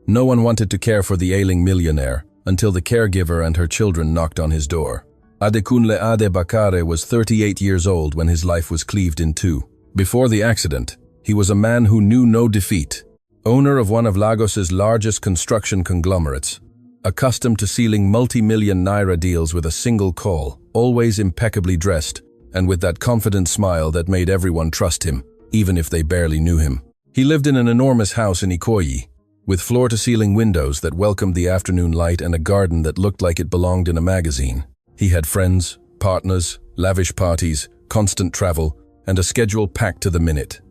No one wanted to care for the ailing millionaire until the caregiver and her children knocked on his door. Adekunle Ade Bakare was 38 years old when his life was cleaved in two. Before the accident, he was a man who knew no defeat, owner of one of Lagos's largest construction conglomerates, accustomed to sealing multi-million naira deals with a single call, always impeccably dressed, and with that confident smile that made everyone trust him, even if they barely knew him. He lived in an enormous house in Ikoyi, with floor-to-ceiling windows that welcomed the afternoon light and a garden that looked like it belonged in a magazine. He had friends, partners, lavish parties, constant travel, and a schedule packed to the minute.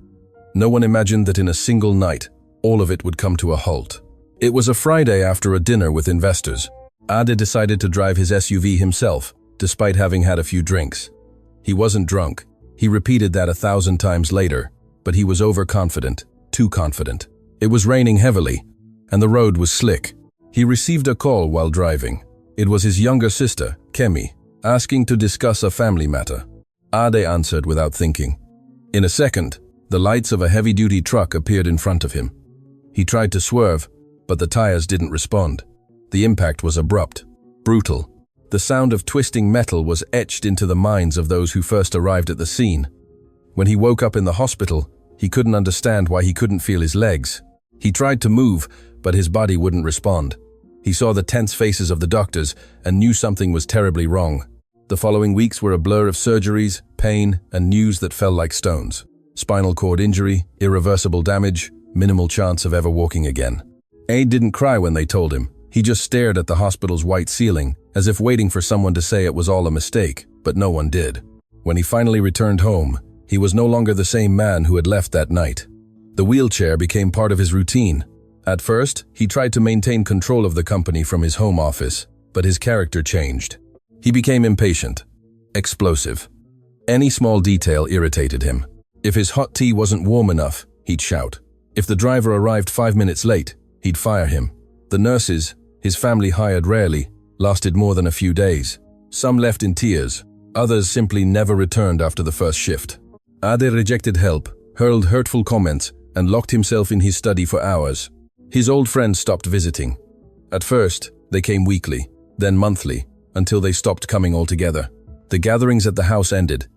No one imagined that in a single night, all of it would come to a halt. It was a Friday after a dinner with investors. Ade decided to drive his SUV himself, despite having had a few drinks. He wasn't drunk. He repeated that 1,000 times later, but he was overconfident, too confident. It was raining heavily, and the road was slick. He received a call while driving. It was his younger sister, Kemi, asking to discuss a family matter. Ade answered without thinking. In a second, the lights of a heavy-duty truck appeared in front of him. He tried to swerve, but the tires didn't respond. The impact was abrupt, brutal. The sound of twisting metal was etched into the minds of those who first arrived at the scene. When he woke up in the hospital, he couldn't understand why he couldn't feel his legs. He tried to move, but his body wouldn't respond. He saw the tense faces of the doctors and knew something was terribly wrong. The following weeks were a blur of surgeries, pain, and news that fell like stones. Spinal cord injury, irreversible damage, minimal chance of ever walking again. Ade didn't cry when they told him. He just stared at the hospital's white ceiling, as if waiting for someone to say it was all a mistake, but no one did. When he finally returned home, he was no longer the same man who had left that night. The wheelchair became part of his routine. At first, he tried to maintain control of the company from his home office, but his character changed. He became impatient, explosive. Any small detail irritated him. If his hot tea wasn't warm enough, he'd shout. If the driver arrived 5 minutes late, he'd fire him. The nurses, his family hired rarely, lasted more than a few days. Some left in tears, others simply never returned after the first shift. Ade rejected help, hurled hurtful comments, and locked himself in his study for hours. His old friends stopped visiting. At first, they came weekly, then monthly, until they stopped coming altogether. The gatherings at the house ended.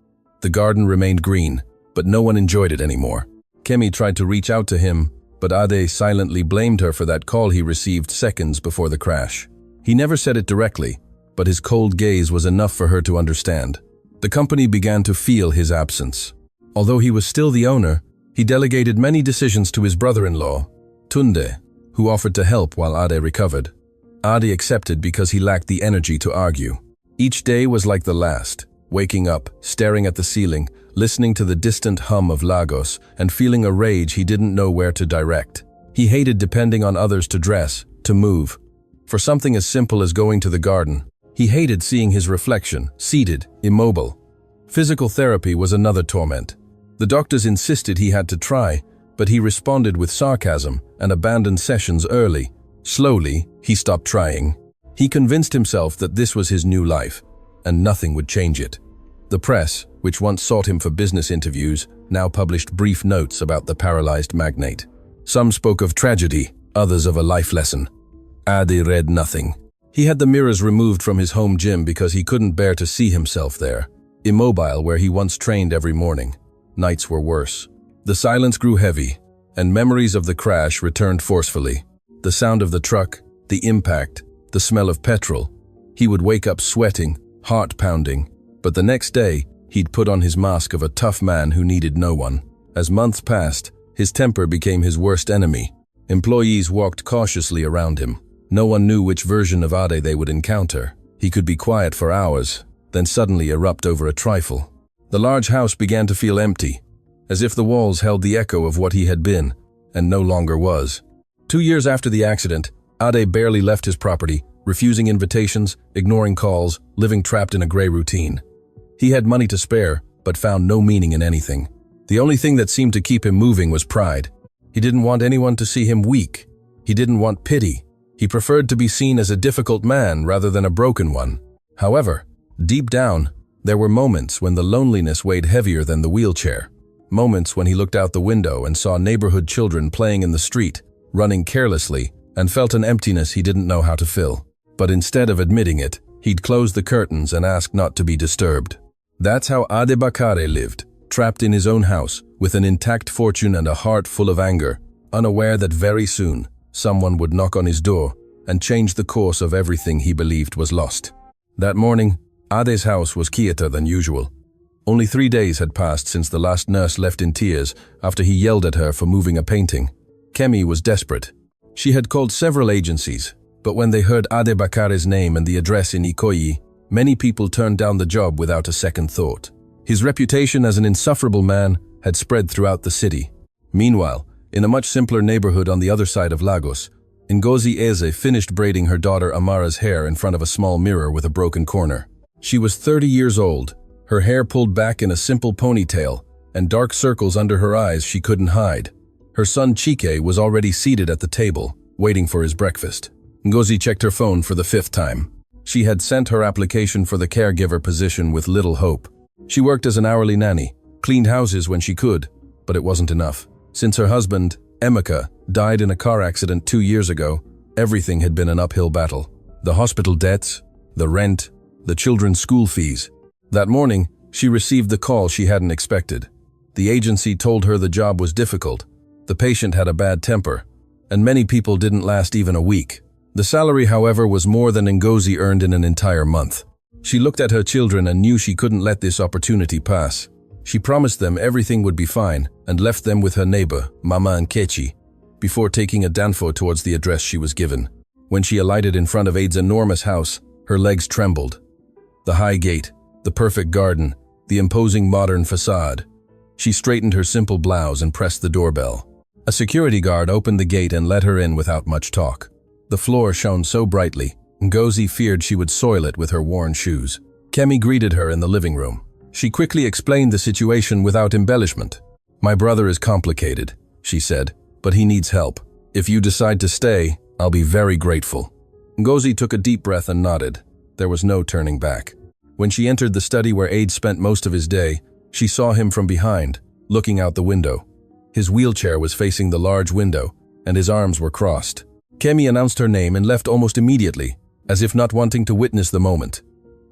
The garden remained green, but no one enjoyed it anymore. Kemi tried to reach out to him, but Ade silently blamed her for that call he received seconds before the crash. He never said it directly, but his cold gaze was enough for her to understand. The company began to feel his absence. Although he was still the owner, he delegated many decisions to his brother-in-law, Tunde, who offered to help while Ade recovered. Ade accepted because he lacked the energy to argue. Each day was like the last, waking up, staring at the ceiling, listening to the distant hum of Lagos, and feeling a rage he didn't know where to direct. He hated depending on others to dress, to move. For something as simple as going to the garden, he hated seeing his reflection, seated, immobile. Physical therapy was another torment. The doctors insisted he had to try, but he responded with sarcasm and abandoned sessions early. Slowly, he stopped trying. He convinced himself that this was his new life, and nothing would change it. The press, which once sought him for business interviews, now published brief notes about the paralyzed magnate. Some spoke of tragedy, others of a life lesson. Ade read nothing. He had the mirrors removed from his home gym because he couldn't bear to see himself there. Immobile where he once trained every morning. Nights were worse. The silence grew heavy, and memories of the crash returned forcefully. The sound of the truck, the impact, the smell of petrol. He would wake up sweating, heart pounding, but the next day, he'd put on his mask of a tough man who needed no one. As months passed, his temper became his worst enemy. Employees walked cautiously around him. No one knew which version of Ade they would encounter. He could be quiet for hours, then suddenly erupt over a trifle. The large house began to feel empty, as if the walls held the echo of what he had been, and no longer was. 2 years after the accident, Ade barely left his property, refusing invitations, ignoring calls, living trapped in a gray routine. He had money to spare, but found no meaning in anything. The only thing that seemed to keep him moving was pride. He didn't want anyone to see him weak. He didn't want pity. He preferred to be seen as a difficult man rather than a broken one. However, deep down, there were moments when the loneliness weighed heavier than the wheelchair. Moments when he looked out the window and saw neighborhood children playing in the street, running carelessly, and felt an emptiness he didn't know how to fill. But instead of admitting it, he'd close the curtains and ask not to be disturbed. That's how Ade Bakare lived, trapped in his own house, with an intact fortune and a heart full of anger, unaware that very soon, someone would knock on his door and change the course of everything he believed was lost. That morning, Ade's house was quieter than usual. Only 3 days had passed since the last nurse left in tears after he yelled at her for moving a painting. Kemi was desperate. She had called several agencies, but when they heard Ade Bakare's name and the address in Ikoyi, many people turned down the job without a second thought. His reputation as an insufferable man had spread throughout the city. Meanwhile, in a much simpler neighborhood on the other side of Lagos, Ngozi Eze finished braiding her daughter Amara's hair in front of a small mirror with a broken corner. She was 30 years old, her hair pulled back in a simple ponytail, and dark circles under her eyes she couldn't hide. Her son Chike was already seated at the table, waiting for his breakfast. Ngozi checked her phone for the 5th time. She had sent her application for the caregiver position with little hope. She worked as an hourly nanny, cleaned houses when she could, but it wasn't enough. Since her husband, Emeka, died in a car accident 2 years ago, everything had been an uphill battle. The hospital debts, the rent, the children's school fees. That morning, she received the call she hadn't expected. The agency told her the job was difficult, the patient had a bad temper, and many people didn't last even a week. The salary, however, was more than Ngozi earned in an entire month. She looked at her children and knew she couldn't let this opportunity pass. She promised them everything would be fine and left them with her neighbor, Mama Nkechi, before taking a danfo towards the address she was given. When she alighted in front of Ade's enormous house, her legs trembled. The high gate, the perfect garden, the imposing modern facade. She straightened her simple blouse and pressed the doorbell. A security guard opened the gate and let her in without much talk. The floor shone so brightly, Ngozi feared she would soil it with her worn shoes. Kemi greeted her in the living room. She quickly explained the situation without embellishment. "My brother is complicated," she said, "but he needs help. If you decide to stay, I'll be very grateful." Ngozi took a deep breath and nodded. There was no turning back. When she entered the study where Ade spent most of his day, she saw him from behind, looking out the window. His wheelchair was facing the large window, and his arms were crossed. Kemi announced her name and left almost immediately, as if not wanting to witness the moment.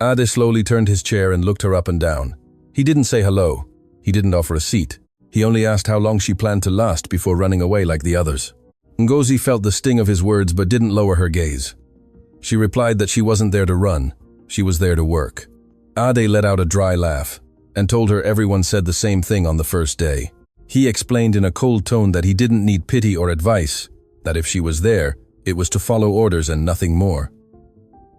Ade slowly turned his chair and looked her up and down. He didn't say hello. He didn't offer a seat. He only asked how long she planned to last before running away like the others. Ngozi felt the sting of his words but didn't lower her gaze. She replied that she wasn't there to run. She was there to work. Ade let out a dry laugh and told her everyone said the same thing on the first day. He explained in a cold tone that he didn't need pity or advice, that if she was there, it was to follow orders and nothing more.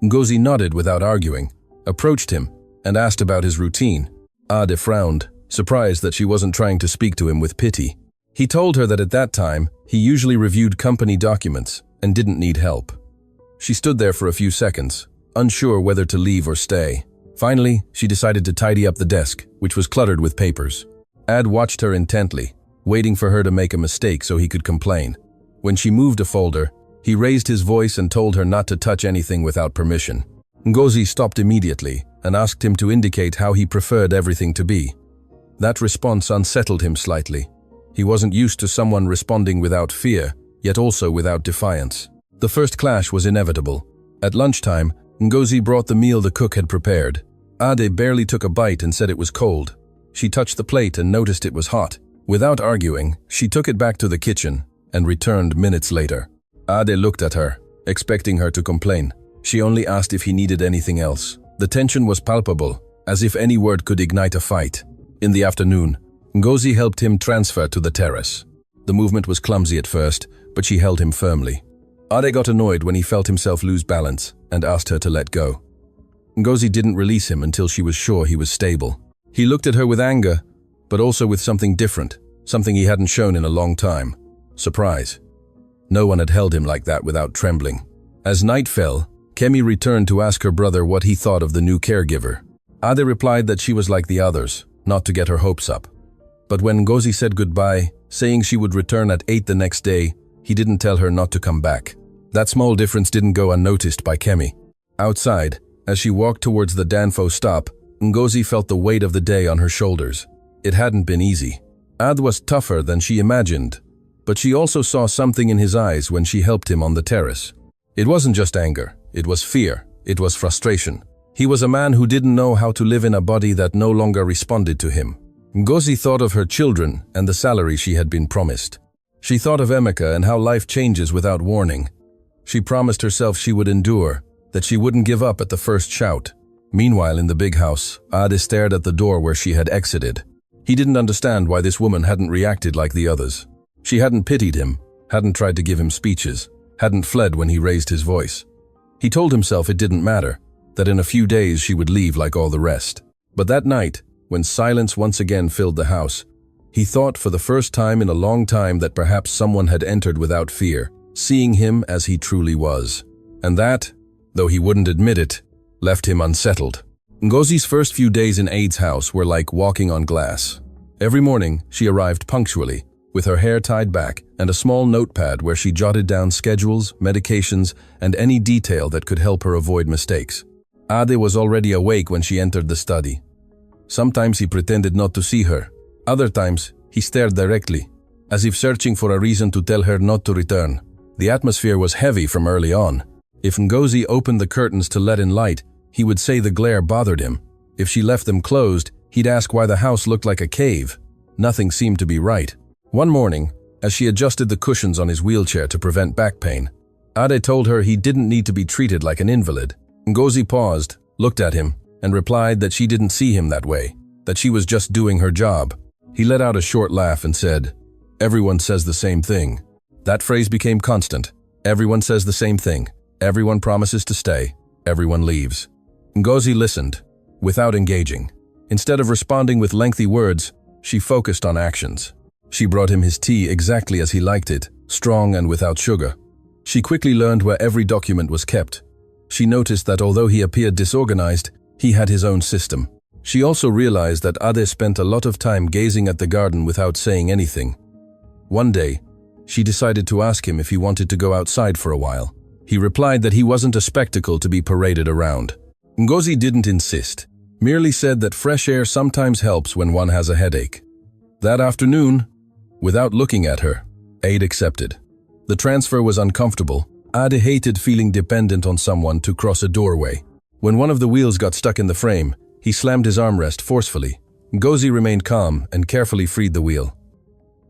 Ngozi nodded without arguing, approached him, and asked about his routine. Ade frowned, surprised that she wasn't trying to speak to him with pity. He told her that at that time, he usually reviewed company documents and didn't need help. She stood there for a few seconds, unsure whether to leave or stay. Finally, she decided to tidy up the desk, which was cluttered with papers. Ade watched her intently, waiting for her to make a mistake so he could complain. When she moved a folder, he raised his voice and told her not to touch anything without permission. Ngozi stopped immediately and asked him to indicate how he preferred everything to be. That response unsettled him slightly. He wasn't used to someone responding without fear, yet also without defiance. The first clash was inevitable. At lunchtime, Ngozi brought the meal the cook had prepared. Ade barely took a bite and said it was cold. She touched the plate and noticed it was hot. Without arguing, she took it back to the kitchen and returned minutes later. Ade looked at her, expecting her to complain. She only asked if he needed anything else. The tension was palpable, as if any word could ignite a fight. In the afternoon, Ngozi helped him transfer to the terrace. The movement was clumsy at first, but she held him firmly. Ade got annoyed when he felt himself lose balance and asked her to let go. Ngozi didn't release him until she was sure he was stable. He looked at her with anger, but also with something different, something he hadn't shown in a long time: surprise. No one had held him like that without trembling. As night fell, Kemi returned to ask her brother what he thought of the new caregiver. Ade replied that she was like the others, not to get her hopes up. But when Ngozi said goodbye, saying she would return at 8 the next day, he didn't tell her not to come back. That small difference didn't go unnoticed by Kemi. Outside, as she walked towards the Danfo stop, Ngozi felt the weight of the day on her shoulders. It hadn't been easy. Ade was tougher than she imagined, but she also saw something in his eyes when she helped him on the terrace. It wasn't just anger, it was fear, it was frustration. He was a man who didn't know how to live in a body that no longer responded to him. Ngozi thought of her children and the salary she had been promised. She thought of Emeka and how life changes without warning. She promised herself she would endure, that she wouldn't give up at the first shout. Meanwhile, in the big house, Ade stared at the door where she had exited. He didn't understand why this woman hadn't reacted like the others. She hadn't pitied him, hadn't tried to give him speeches, hadn't fled when he raised his voice. He told himself it didn't matter, that in a few days she would leave like all the rest. But that night, when silence once again filled the house, he thought for the first time in a long time that perhaps someone had entered without fear, seeing him as he truly was. And that, though he wouldn't admit it, left him unsettled. Ngozi's first few days in Ade's house were like walking on glass. Every morning, she arrived punctually, with her hair tied back and a small notepad where she jotted down schedules, medications, and any detail that could help her avoid mistakes. Ade was already awake when she entered the study. Sometimes he pretended not to see her. Other times, he stared directly, as if searching for a reason to tell her not to return. The atmosphere was heavy from early on. If Ngozi opened the curtains to let in light, he would say the glare bothered him. If she left them closed, he'd ask why the house looked like a cave. Nothing seemed to be right. One morning, as she adjusted the cushions on his wheelchair to prevent back pain, Ade told her he didn't need to be treated like an invalid. Ngozi paused, looked at him, and replied that she didn't see him that way, that she was just doing her job. He let out a short laugh and said, "Everyone says the same thing." That phrase became constant. Everyone says the same thing. Everyone promises to stay. Everyone leaves. Ngozi listened, without engaging. Instead of responding with lengthy words, she focused on actions. She brought him his tea exactly as he liked it, strong and without sugar. She quickly learned where every document was kept. She noticed that although he appeared disorganized, he had his own system. She also realized that Ade spent a lot of time gazing at the garden without saying anything. One day, she decided to ask him if he wanted to go outside for a while. He replied that he wasn't a spectacle to be paraded around. Ngozi didn't insist, merely said that fresh air sometimes helps when one has a headache. That afternoon, without looking at her, Ade accepted. The transfer was uncomfortable. Ade hated feeling dependent on someone to cross a doorway. When one of the wheels got stuck in the frame, he slammed his armrest forcefully. Ngozi remained calm and carefully freed the wheel.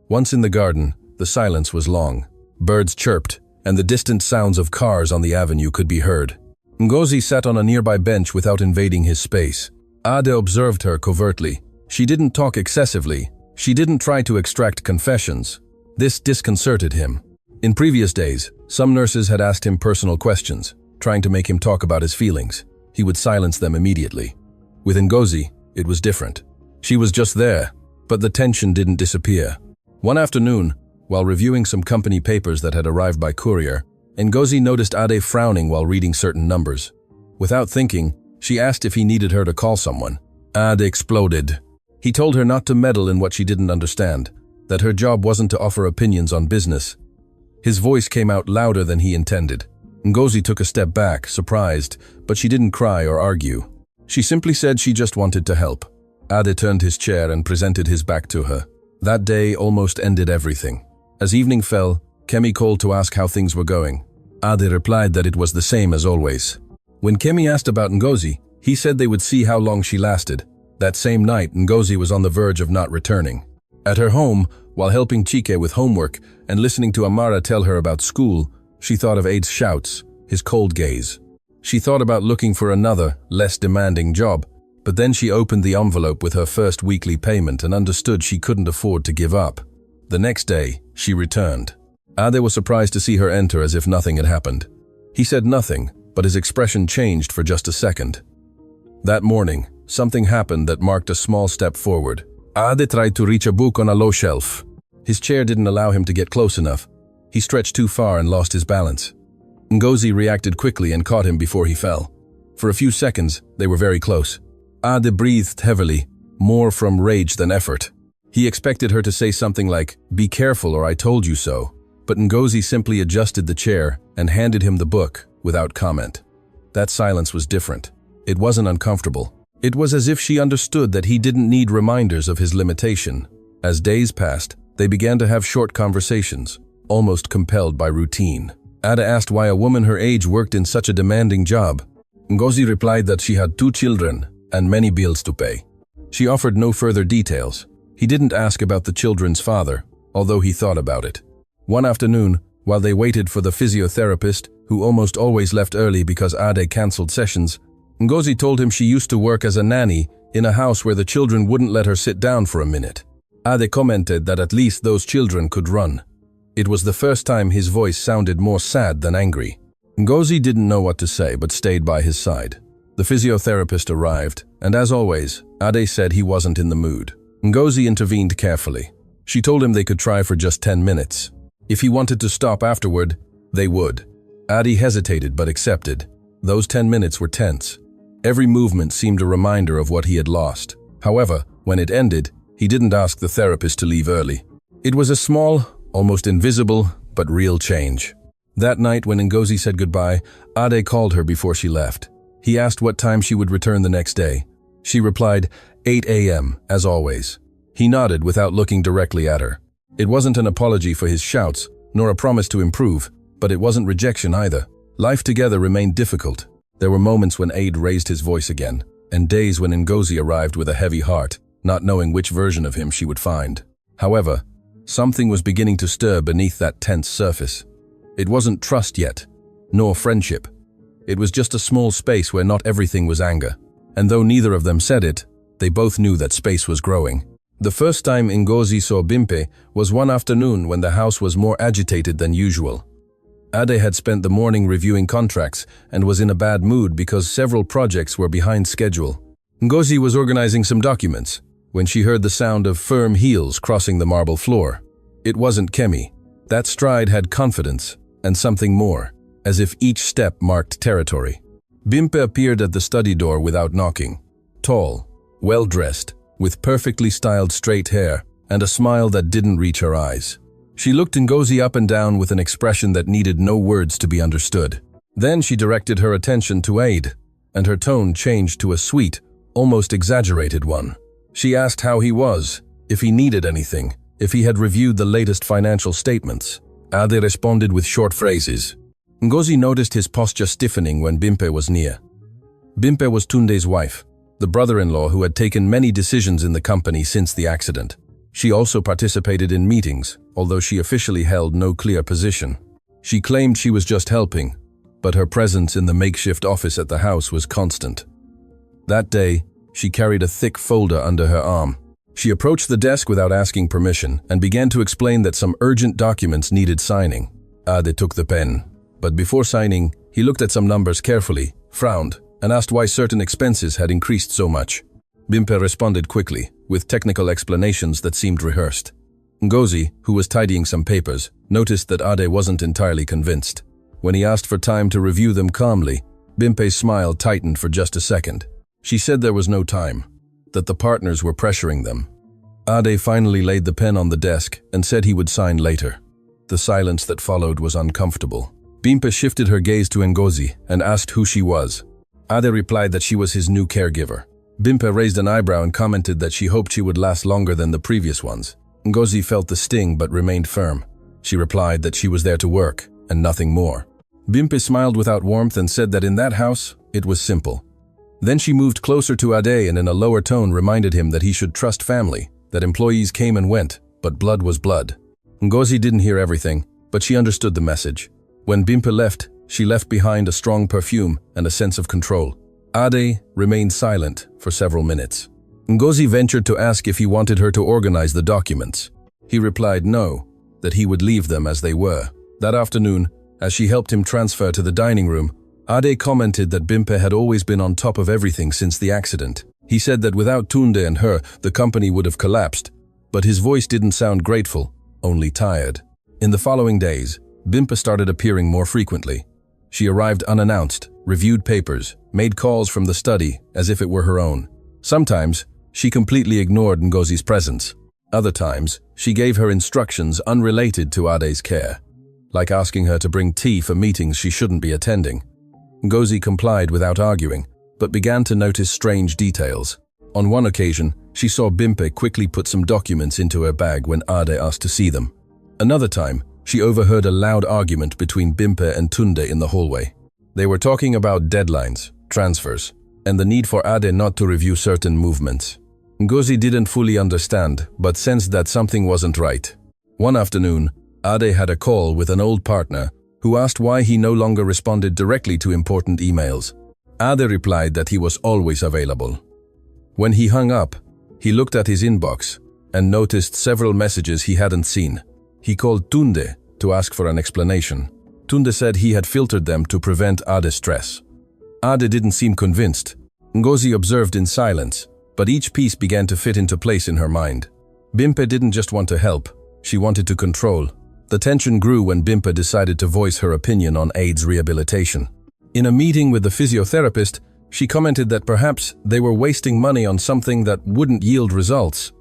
Once in the garden, the silence was long. Birds chirped, and the distant sounds of cars on the avenue could be heard. Ngozi sat on a nearby bench without invading his space. Ade observed her covertly. She didn't talk excessively. She didn't try to extract confessions. This disconcerted him. In previous days, some nurses had asked him personal questions, trying to make him talk about his feelings. He would silence them immediately. With Ngozi, it was different. She was just there, but the tension didn't disappear. One afternoon, while reviewing some company papers that had arrived by courier, Ngozi noticed Ade frowning while reading certain numbers. Without thinking, she asked if he needed her to call someone. Ade exploded. He told her not to meddle in what she didn't understand, that her job wasn't to offer opinions on business. His voice came out louder than he intended. Ngozi took a step back, surprised, but she didn't cry or argue. She simply said she just wanted to help. Ade turned his chair and presented his back to her. That day almost ended everything. As evening fell, Kemi called to ask how things were going. Ade replied that it was the same as always. When Kemi asked about Ngozi, he said they would see how long she lasted. That same night, Ngozi was on the verge of not returning. At her home, while helping Chike with homework and listening to Amara tell her about school, she thought of Ade's shouts, his cold gaze. She thought about looking for another, less demanding job, but then she opened the envelope with her first weekly payment and understood she couldn't afford to give up. The next day, she returned. Ade was surprised to see her enter as if nothing had happened. He said nothing, but his expression changed for just a second. That morning, something happened that marked a small step forward. Ade tried to reach a book on a low shelf. His chair didn't allow him to get close enough. He stretched too far and lost his balance. Ngozi reacted quickly and caught him before he fell. For a few seconds, they were very close. Ade breathed heavily, more from rage than effort. He expected her to say something like, "Be careful or I told you so," but Ngozi simply adjusted the chair and handed him the book without comment. That silence was different. It wasn't uncomfortable. It was as if she understood that he didn't need reminders of his limitation. As days passed, They began to have short conversations, almost compelled by routine. Ade asked why a woman her age worked in such a demanding job. Ngozi replied that she had 2 children and many bills to pay. She offered no further details. He didn't ask about the children's father, although he thought about it. One afternoon, while they waited for the physiotherapist, who almost always left early because Ade cancelled sessions, Ngozi told him she used to work as a nanny in a house where the children wouldn't let her sit down for a minute. Ade commented that at least those children could run. It was the first time his voice sounded more sad than angry. Ngozi didn't know what to say but stayed by his side. The physiotherapist arrived, and as always, Ade said he wasn't in the mood. Ngozi intervened carefully. She told him they could try for just 10 minutes. If he wanted to stop afterward, they would. Ade hesitated but accepted. Those 10 minutes were tense. Every movement seemed a reminder of what he had lost. However, when it ended, he didn't ask the therapist to leave early. It was a small, almost invisible, but real change. That night when Ngozi said goodbye, Ade called her before she left. He asked what time she would return the next day. She replied, 8 a.m., as always. He nodded without looking directly at her. It wasn't an apology for his shouts, nor a promise to improve, but it wasn't rejection either. Life together remained difficult. There were moments when Ade raised his voice again, and days when Ngozi arrived with a heavy heart, not knowing which version of him she would find. However, something was beginning to stir beneath that tense surface. It wasn't trust yet, nor friendship. It was just a small space where not everything was anger. And though neither of them said it, they both knew that space was growing. The first time Ngozi saw Bimpe was one afternoon when the house was more agitated than usual. Ade had spent the morning reviewing contracts and was in a bad mood because several projects were behind schedule. Ngozi was organizing some documents when she heard the sound of firm heels crossing the marble floor. It wasn't Kemi. That stride had confidence and something more, as if each step marked territory. Bimpe appeared at the study door without knocking. Tall, well-dressed, with perfectly styled straight hair and a smile that didn't reach her eyes. She looked Ngozi up and down with an expression that needed no words to be understood. Then she directed her attention to Ade, and her tone changed to a sweet, almost exaggerated one. She asked how he was, if he needed anything, if he had reviewed the latest financial statements. Ade responded with short phrases. Ngozi noticed his posture stiffening when Bimpe was near. Bimpe was Tunde's wife, the brother-in-law who had taken many decisions in the company since the accident. She also participated in meetings, although she officially held no clear position. She claimed she was just helping, but her presence in the makeshift office at the house was constant. That day, she carried a thick folder under her arm. She approached the desk without asking permission and began to explain that some urgent documents needed signing. Ade took the pen, but before signing, he looked at some numbers carefully, frowned, and asked why certain expenses had increased so much. Bimpe responded quickly, with technical explanations that seemed rehearsed. Ngozi, who was tidying some papers, noticed that Ade wasn't entirely convinced. When he asked for time to review them calmly, Bimpe's smile tightened for just a second. She said there was no time, that the partners were pressuring them. Ade finally laid the pen on the desk and said he would sign later. The silence that followed was uncomfortable. Bimpe shifted her gaze to Ngozi and asked who she was. Ade replied that she was his new caregiver. Bimpe raised an eyebrow and commented that she hoped she would last longer than the previous ones. Ngozi felt the sting but remained firm. She replied that she was there to work, and nothing more. Bimpe smiled without warmth and said that in that house, it was simple. Then she moved closer to Ade and in a lower tone reminded him that he should trust family, that employees came and went, but blood was blood. Ngozi didn't hear everything, but she understood the message. When Bimpe left, she left behind a strong perfume and a sense of control. Ade remained silent for several minutes. Ngozi ventured to ask if he wanted her to organize the documents. He replied no, that he would leave them as they were. That afternoon, as she helped him transfer to the dining room, Ade commented that Bimpe had always been on top of everything since the accident. He said that without Tunde and her, the company would have collapsed, but his voice didn't sound grateful, only tired. In the following days, Bimpe started appearing more frequently. She arrived unannounced, reviewed papers, made calls from the study as if it were her own. Sometimes, she completely ignored Ngozi's presence. Other times, she gave her instructions unrelated to Ade's care, like asking her to bring tea for meetings she shouldn't be attending. Ngozi complied without arguing, but began to notice strange details. On one occasion, she saw Bimpe quickly put some documents into her bag when Ade asked to see them. Another time, she overheard a loud argument between Bimpe and Tunde in the hallway. They were talking about deadlines, transfers, and the need for Ade not to review certain movements. Ngozi didn't fully understand, but sensed that something wasn't right. One afternoon, Ade had a call with an old partner who asked why he no longer responded directly to important emails. Ade replied that he was always available. When he hung up, he looked at his inbox and noticed several messages he hadn't seen. He called Tunde to ask for an explanation. Tunde said he had filtered them to prevent Ade's stress. Ade didn't seem convinced. Ngozi observed in silence, but each piece began to fit into place in her mind. Bimpe didn't just want to help, she wanted to control. The tension grew when Bimpe decided to voice her opinion on Ade's rehabilitation. In a meeting with the physiotherapist, she commented that perhaps they were wasting money on something that wouldn't yield results.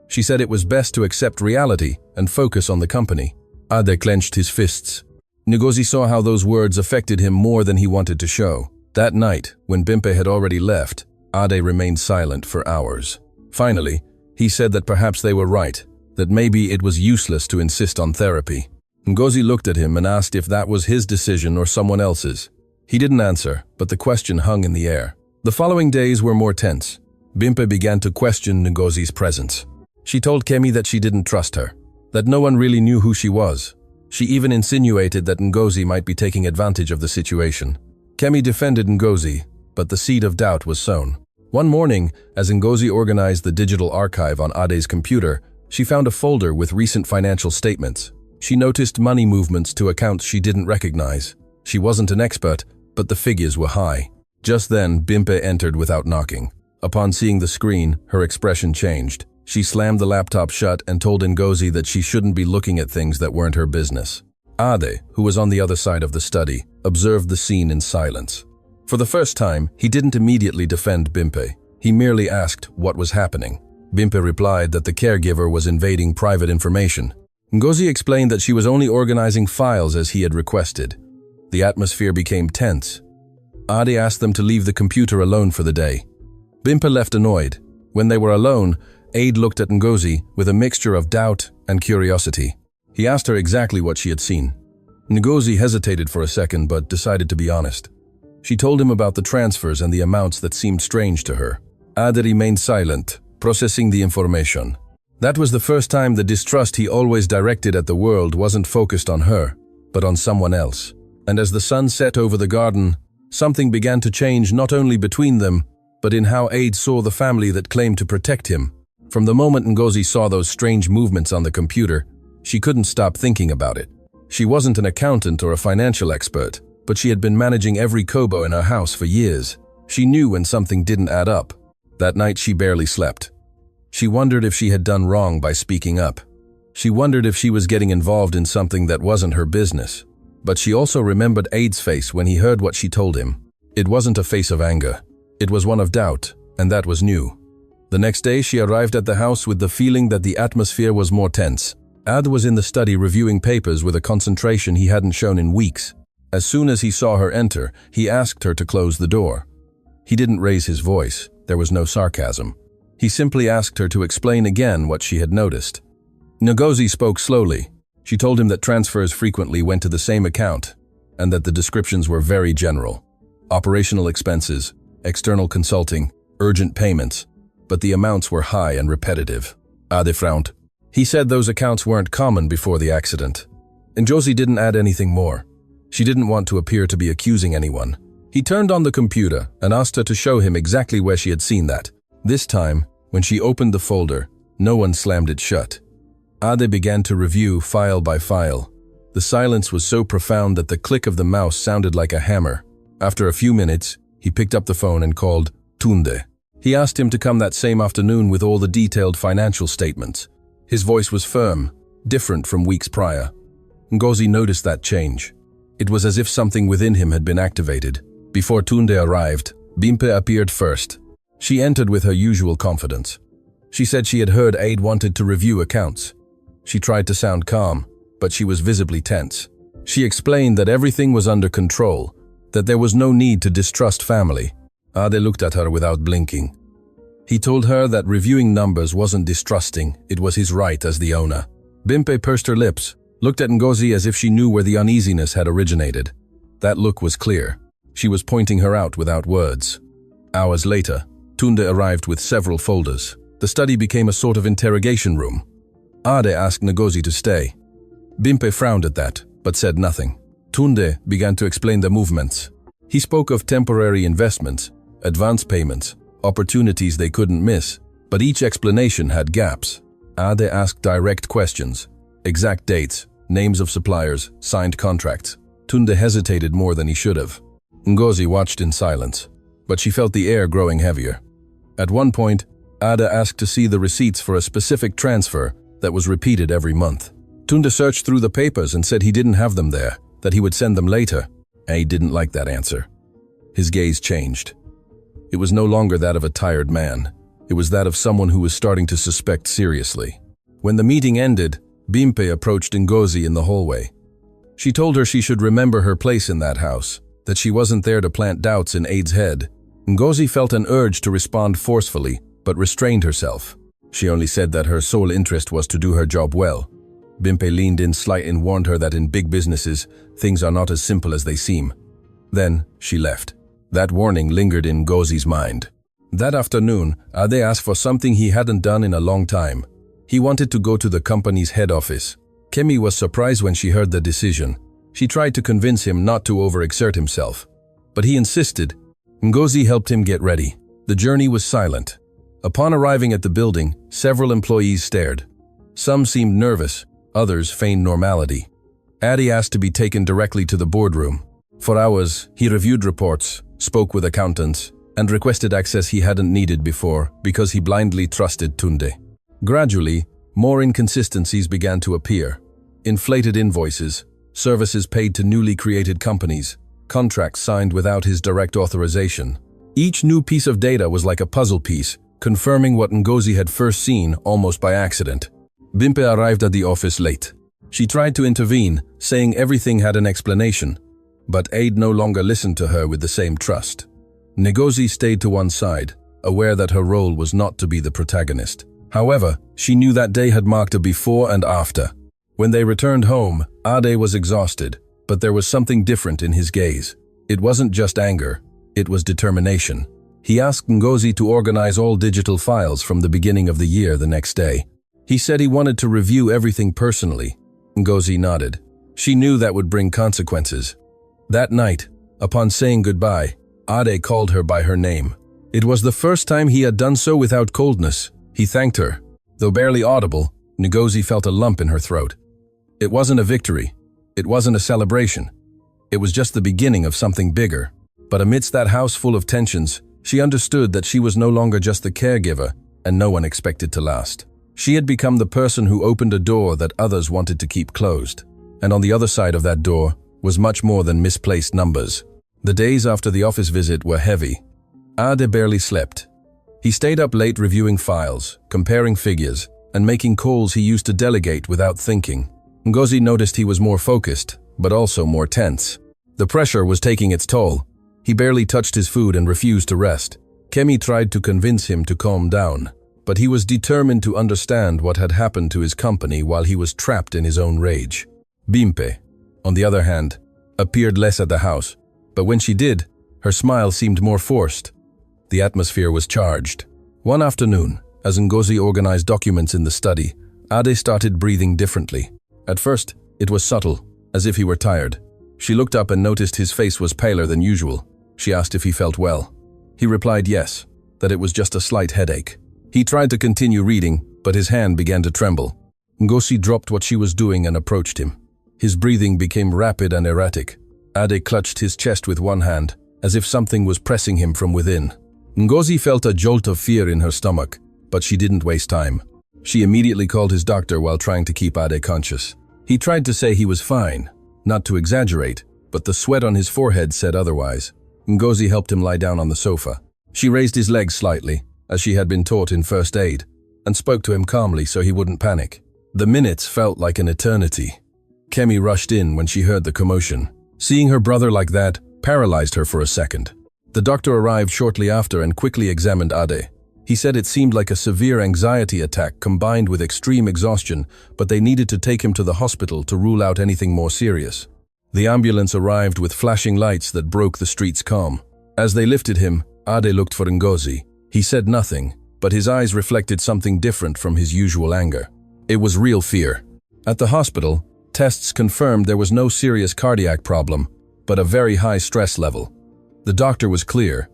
She said it was best to accept reality and focus on the company. Ade clenched his fists. Ngozi saw how those words affected him more than he wanted to show. That night, when Bimpe had already left, Ade remained silent for hours. Finally, he said that perhaps they were right, that maybe it was useless to insist on therapy. Ngozi looked at him and asked if that was his decision or someone else's. He didn't answer, but the question hung in the air. The following days were more tense. Bimpe began to question Ngozi's presence. She told Kemi that she didn't trust her, that no one really knew who she was. She even insinuated that Ngozi might be taking advantage of the situation. Kemi defended Ngozi, but the seed of doubt was sown. One morning, as Ngozi organized the digital archive on Ade's computer, she found a folder with recent financial statements. She noticed money movements to accounts she didn't recognize. She wasn't an expert, but the figures were high. Just then, Bimpe entered without knocking. Upon seeing the screen, her expression changed. She slammed the laptop shut and told Ngozi that she shouldn't be looking at things that weren't her business. Ade, who was on the other side of the study, observed the scene in silence. For the first time, he didn't immediately defend Bimpe. He merely asked what was happening. Bimpe replied that the caregiver was invading private information. Ngozi explained that she was only organizing files as he had requested. The atmosphere became tense. Ade asked them to leave the computer alone for the day. Bimpe left annoyed. When they were alone, Ade looked at Ngozi with a mixture of doubt and curiosity. He asked her exactly what she had seen. Ngozi hesitated for a second but decided to be honest. She told him about the transfers and the amounts that seemed strange to her. Ade remained silent, processing the information. That was the first time the distrust he always directed at the world wasn't focused on her, but on someone else. And as the sun set over the garden, something began to change not only between them, but in how Ade saw the family that claimed to protect him. From the moment Ngozi saw those strange movements on the computer, she couldn't stop thinking about it. She wasn't an accountant or a financial expert, but she had been managing every kobo in her house for years. She knew when something didn't add up. That night she barely slept. She wondered if she had done wrong by speaking up. She wondered if she was getting involved in something that wasn't her business. But she also remembered Ade's face when he heard what she told him. It wasn't a face of anger. It was one of doubt, and that was new. The next day she arrived at the house with the feeling that the atmosphere was more tense. Ade was in the study reviewing papers with a concentration he hadn't shown in weeks. As soon as he saw her enter, he asked her to close the door. He didn't raise his voice. There was no sarcasm. He simply asked her to explain again what she had noticed. Ngozi spoke slowly. She told him that transfers frequently went to the same account, and that the descriptions were very general. Operational expenses, external consulting, urgent payments, but the amounts were high and repetitive. Ade frowned. He said those accounts weren't common before the accident. Ngozi didn't add anything more. She didn't want to appear to be accusing anyone. He turned on the computer and asked her to show him exactly where she had seen that. This time, when she opened the folder, no one slammed it shut. Ade began to review file by file. The silence was so profound that the click of the mouse sounded like a hammer. After a few minutes, he picked up the phone and called Tunde. He asked him to come that same afternoon with all the detailed financial statements. His voice was firm, different from weeks prior. Ngozi noticed that change. It was as if something within him had been activated. Before Tunde arrived, Bimpe appeared first. She entered with her usual confidence. She said she had heard Ade wanted to review accounts. She tried to sound calm, but she was visibly tense. She explained that everything was under control, that there was no need to distrust family. Ade looked at her without blinking. He told her that reviewing numbers wasn't distrusting, it was his right as the owner. Bimpe pursed her lips, looked at Ngozi as if she knew where the uneasiness had originated. That look was clear. She was pointing her out without words. Hours later, Tunde arrived with several folders. The study became a sort of interrogation room. Ade asked Ngozi to stay. Bimpe frowned at that, but said nothing. Tunde began to explain the movements. He spoke of temporary investments, advance payments, opportunities they couldn't miss, but each explanation had gaps. Ade asked direct questions, exact dates, names of suppliers, signed contracts. Tunde hesitated more than he should have. Ngozi watched in silence, but she felt the air growing heavier. At one point, Ade asked to see the receipts for a specific transfer that was repeated every month. Tunde searched through the papers and said he didn't have them there, that he would send them later. He didn't like that answer. His gaze changed. It was no longer that of a tired man. It was that of someone who was starting to suspect seriously. When the meeting ended, Bimpe approached Ngozi in the hallway. She told her she should remember her place in that house, that she wasn't there to plant doubts in Ade's head. Ngozi felt an urge to respond forcefully, but restrained herself. She only said that her sole interest was to do her job well. Bimpe leaned in slightly and warned her that in big businesses, things are not as simple as they seem. Then she left. That warning lingered in Ngozi's mind. That afternoon, Ade asked for something he hadn't done in a long time. He wanted to go to the company's head office. Kemi was surprised when she heard the decision. She tried to convince him not to overexert himself, but he insisted. Ngozi helped him get ready. The journey was silent. Upon arriving at the building, several employees stared. Some seemed nervous, others feigned normality. Ade asked to be taken directly to the boardroom. For hours, he reviewed reports, spoke with accountants, and requested access he hadn't needed before because he blindly trusted Tunde. Gradually, more inconsistencies began to appear. Inflated invoices, services paid to newly created companies, contracts signed without his direct authorization. Each new piece of data was like a puzzle piece, confirming what Ngozi had first seen almost by accident. Bimpe arrived at the office late. She tried to intervene, saying everything had an explanation, but Ade no longer listened to her with the same trust. Ngozi stayed to one side, aware that her role was not to be the protagonist. However, she knew that day had marked a before and after. When they returned home, Ade was exhausted, but there was something different in his gaze. It wasn't just anger, it was determination. He asked Ngozi to organize all digital files from the beginning of the year the next day. He said he wanted to review everything personally. Ngozi nodded. She knew that would bring consequences. That night, upon saying goodbye, Ade called her by her name. It was the first time he had done so without coldness. He thanked her. Though barely audible, Ngozi felt a lump in her throat. It wasn't a victory. It wasn't a celebration. It was just the beginning of something bigger. But amidst that house full of tensions, she understood that she was no longer just the caregiver, and no one expected to last. She had become the person who opened a door that others wanted to keep closed. And on the other side of that door was much more than misplaced numbers. The days after the office visit were heavy. Ade barely slept. He stayed up late reviewing files, comparing figures, and making calls he used to delegate without thinking. Ngozi noticed he was more focused, but also more tense. The pressure was taking its toll. He barely touched his food and refused to rest. Kemi tried to convince him to calm down, but he was determined to understand what had happened to his company while he was trapped in his own rage. Bimpe, on the other hand, appeared less at the house, but when she did, her smile seemed more forced. The atmosphere was charged. One afternoon, as Ngozi organized documents in the study, Ade started breathing differently. At first, it was subtle, as if he were tired. She looked up and noticed his face was paler than usual. She asked if he felt well. He replied yes, that it was just a slight headache. He tried to continue reading, but his hand began to tremble. Ngozi dropped what she was doing and approached him. His breathing became rapid and erratic. Ade clutched his chest with one hand, as if something was pressing him from within. Ngozi felt a jolt of fear in her stomach, but she didn't waste time. She immediately called his doctor while trying to keep Ade conscious. He tried to say he was fine, not to exaggerate, but the sweat on his forehead said otherwise. Ngozi helped him lie down on the sofa. She raised his legs slightly, as she had been taught in first aid, and spoke to him calmly so he wouldn't panic. The minutes felt like an eternity. Kemi rushed in when she heard the commotion. Seeing her brother like that paralyzed her for a second. The doctor arrived shortly after and quickly examined Ade. He said it seemed like a severe anxiety attack combined with extreme exhaustion, but they needed to take him to the hospital to rule out anything more serious. The ambulance arrived with flashing lights that broke the street's calm. As they lifted him, Ade looked for Ngozi. He said nothing, but his eyes reflected something different from his usual anger. It was real fear. At the hospital, tests confirmed there was no serious cardiac problem, but a very high stress level. The doctor was clear.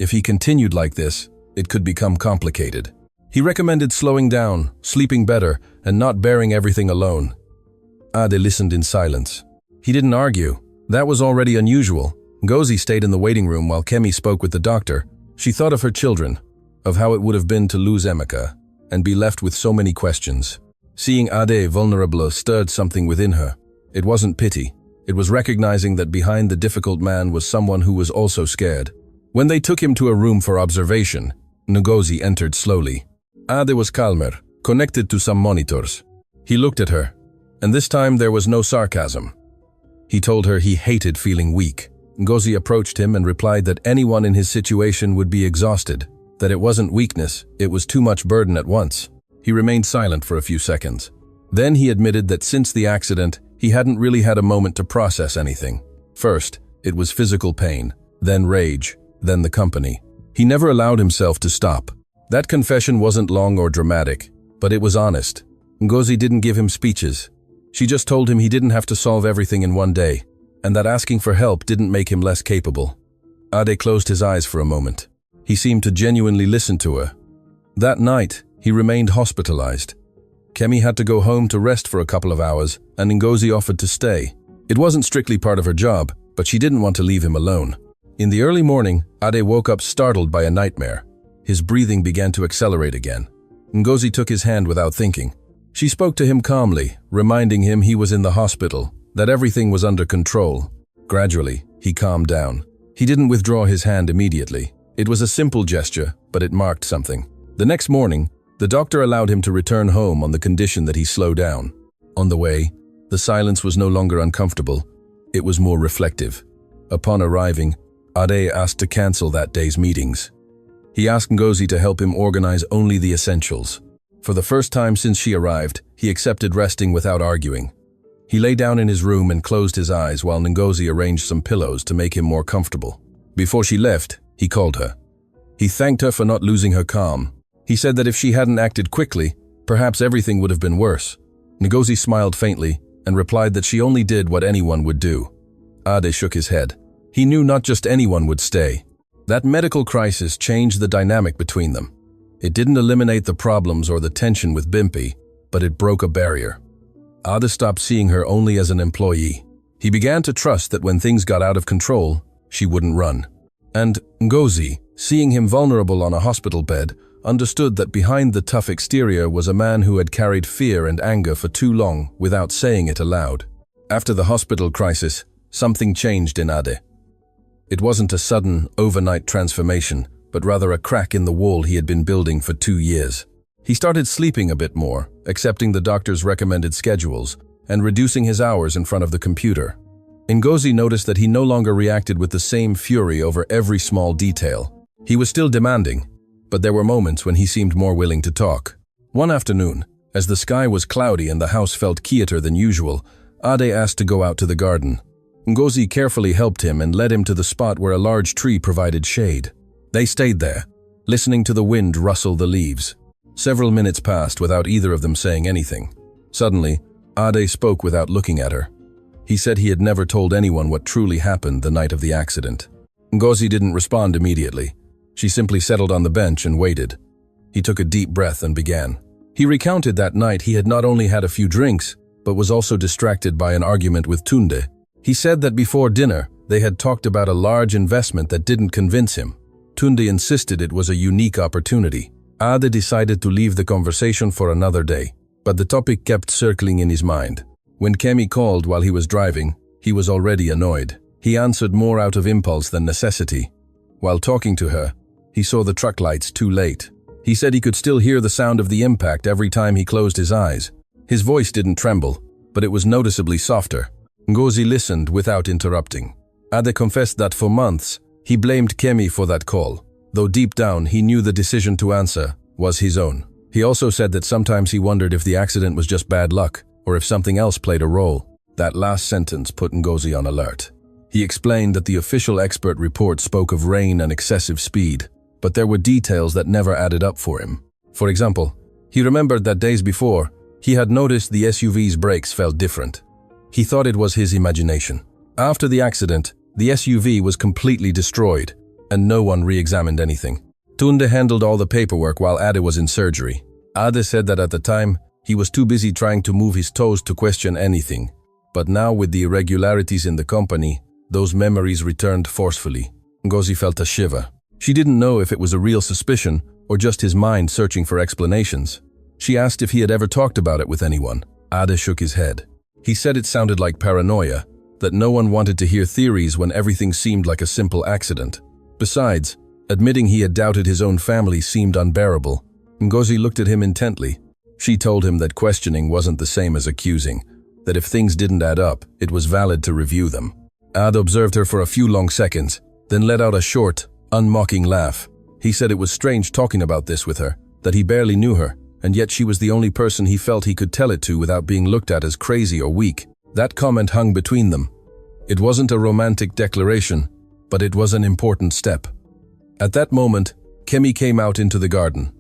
If he continued like this, it could become complicated. He recommended slowing down, sleeping better, and not bearing everything alone. Ade listened in silence. He didn't argue. That was already unusual. Ngozi stayed in the waiting room while Kemi spoke with the doctor. She thought of her children, of how it would have been to lose Emeka, and be left with so many questions. Seeing Ade vulnerable stirred something within her. It wasn't pity. It was recognizing that behind the difficult man was someone who was also scared. When they took him to a room for observation, Ngozi entered slowly. Ade was calmer, connected to some monitors. He looked at her, and this time there was no sarcasm. He told her he hated feeling weak. Ngozi approached him and replied that anyone in his situation would be exhausted, that it wasn't weakness, it was too much burden at once. He remained silent for a few seconds. Then he admitted that since the accident, he hadn't really had a moment to process anything. First, it was physical pain, then rage, then the company. He never allowed himself to stop. That confession wasn't long or dramatic, but it was honest. Ngozi didn't give him speeches. She just told him he didn't have to solve everything in one day, and that asking for help didn't make him less capable. Ade closed his eyes for a moment. He seemed to genuinely listen to her. That night, he remained hospitalized. Kemi had to go home to rest for a couple of hours, and Ngozi offered to stay. It wasn't strictly part of her job, but she didn't want to leave him alone. In the early morning, Ade woke up startled by a nightmare. His breathing began to accelerate again. Ngozi took his hand without thinking. She spoke to him calmly, reminding him he was in the hospital, that everything was under control. Gradually, he calmed down. He didn't withdraw his hand immediately. It was a simple gesture, but it marked something. The next morning, the doctor allowed him to return home on the condition that he slow down. On the way, the silence was no longer uncomfortable. It was more reflective. Upon arriving, Ade asked to cancel that day's meetings. He asked Ngozi to help him organize only the essentials. For the first time since she arrived, he accepted resting without arguing. He lay down in his room and closed his eyes while Ngozi arranged some pillows to make him more comfortable. Before she left, he called her. He thanked her for not losing her calm. He said that if she hadn't acted quickly, perhaps everything would have been worse. Ngozi smiled faintly and replied that she only did what anyone would do. Ade shook his head. He knew not just anyone would stay. That medical crisis changed the dynamic between them. It didn't eliminate the problems or the tension with Bimpi, but it broke a barrier. Ade stopped seeing her only as an employee. He began to trust that when things got out of control, she wouldn't run. And Ngozi, seeing him vulnerable on a hospital bed, understood that behind the tough exterior was a man who had carried fear and anger for too long without saying it aloud. After the hospital crisis, something changed in Ade. It wasn't a sudden, overnight transformation, but rather a crack in the wall he had been building for 2 years. He started sleeping a bit more, accepting the doctor's recommended schedules, and reducing his hours in front of the computer. Ngozi noticed that he no longer reacted with the same fury over every small detail. He was still demanding, but there were moments when he seemed more willing to talk. One afternoon, as the sky was cloudy and the house felt quieter than usual, Ade asked to go out to the garden. Ngozi carefully helped him and led him to the spot where a large tree provided shade. They stayed there, listening to the wind rustle the leaves. Several minutes passed without either of them saying anything. Suddenly, Ade spoke without looking at her. He said he had never told anyone what truly happened the night of the accident. Ngozi didn't respond immediately. She simply settled on the bench and waited. He took a deep breath and began. He recounted that night he had not only had a few drinks, but was also distracted by an argument with Tunde. He said that before dinner, they had talked about a large investment that didn't convince him. Tunde insisted it was a unique opportunity. Ade decided to leave the conversation for another day, but the topic kept circling in his mind. When Kemi called while he was driving, he was already annoyed. He answered more out of impulse than necessity. While talking to her, he saw the truck lights too late. He said he could still hear the sound of the impact every time he closed his eyes. His voice didn't tremble, but it was noticeably softer. Ngozi listened without interrupting. Ade confessed that for months, he blamed Kemi for that call. though deep down he knew the decision to answer was his own. He also said that sometimes he wondered if the accident was just bad luck, or if something else played a role. That last sentence put Ngozi on alert. He explained that the official expert report spoke of rain and excessive speed, but there were details that never added up for him. For example, he remembered that days before, he had noticed the SUV's brakes felt different. He thought it was his imagination. After the accident, the SUV was completely destroyed, and no one re-examined anything. Tunde handled all the paperwork while Ade was in surgery. Ade said that at the time, he was too busy trying to move his toes to question anything. But now with the irregularities in the company, those memories returned forcefully. Ngozi felt a shiver. She didn't know if it was a real suspicion or just his mind searching for explanations. She asked if he had ever talked about it with anyone. Ade shook his head. He said it sounded like paranoia, that no one wanted to hear theories when everything seemed like a simple accident. Besides, admitting he had doubted his own family seemed unbearable. Ngozi looked at him intently. She told him that questioning wasn't the same as accusing, that if things didn't add up, it was valid to review them. Ade observed her for a few long seconds, then let out a short, unmocking laugh. He said it was strange talking about this with her, that he barely knew her, and yet she was the only person he felt he could tell it to without being looked at as crazy or weak. That comment hung between them. It wasn't a romantic declaration, but it was an important step. At that moment, Kemi came out into the garden.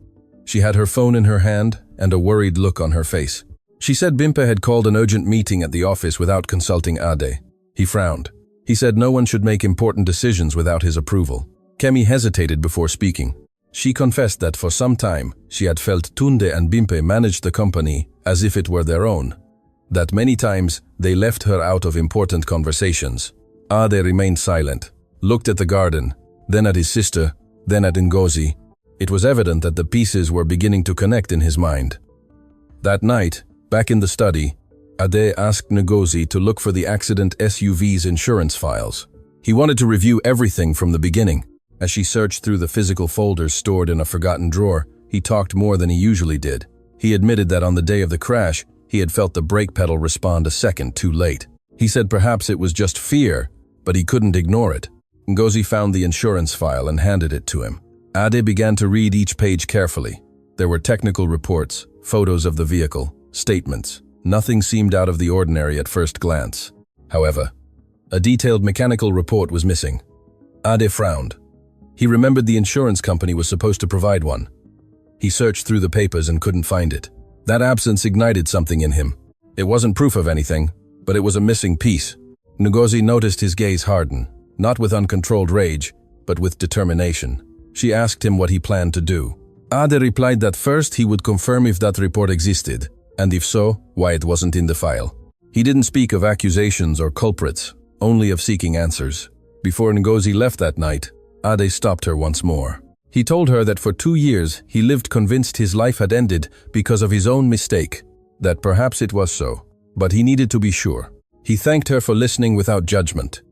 She had her phone in her hand and a worried look on her face. She said Bimpe had called an urgent meeting at the office without consulting Ade. He frowned. He said no one should make important decisions without his approval. Kemi hesitated before speaking. She confessed that for some time, she had felt Tunde and Bimpe managed the company as if it were their own. That many times, they left her out of important conversations. Ade remained silent, looked at the garden, then at his sister, then at Ngozi. It was evident that the pieces were beginning to connect in his mind. That night, back in the study, Ade asked Ngozi to look for the accident SUV's insurance files. He wanted to review everything from the beginning. As she searched through the physical folders stored in a forgotten drawer, he talked more than he usually did. He admitted that on the day of the crash, he had felt the brake pedal respond a second too late. He said perhaps it was just fear, but he couldn't ignore it. Ngozi found the insurance file and handed it to him. Ade began to read each page carefully. There were technical reports, photos of the vehicle, statements. Nothing seemed out of the ordinary at first glance. However, a detailed mechanical report was missing. Ade frowned. He remembered the insurance company was supposed to provide one. He searched through the papers and couldn't find it. That absence ignited something in him. It wasn't proof of anything, but it was a missing piece. Ngozi noticed his gaze harden, not with uncontrolled rage, but with determination. She asked him what he planned to do. Ade replied that first he would confirm if that report existed, and if so, why it wasn't in the file. He didn't speak of accusations or culprits, only of seeking answers. Before Ngozi left that night, Ade stopped her once more. He told her that for 2 years he lived convinced his life had ended because of his own mistake, that perhaps it was so, but he needed to be sure. He thanked her for listening without judgment.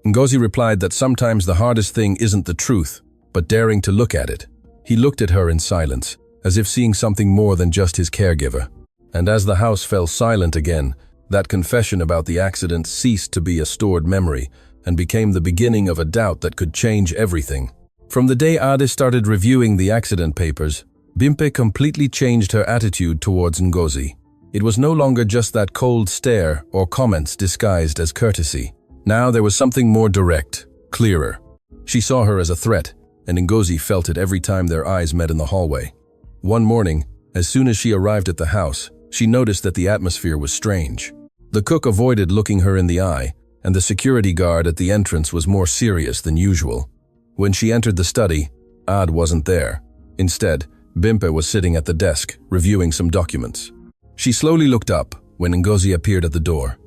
Ngozi replied that sometimes the hardest thing isn't the truth, but daring to look at it. He looked at her in silence, as if seeing something more than just his caregiver. And as the house fell silent again, that confession about the accident ceased to be a stored memory and became the beginning of a doubt that could change everything. From the day Ade started reviewing the accident papers, Bimpe completely changed her attitude towards Ngozi. It was no longer just that cold stare or comments disguised as courtesy. Now there was something more direct, clearer. She saw her as a threat, and Ngozi felt it every time their eyes met in the hallway. One morning, as soon as she arrived at the house, she noticed that the atmosphere was strange. The cook avoided looking her in the eye, and the security guard at the entrance was more serious than usual. When she entered the study, Ade wasn't there. Instead, Bimpe was sitting at the desk, reviewing some documents. She slowly looked up when Ngozi appeared at the door.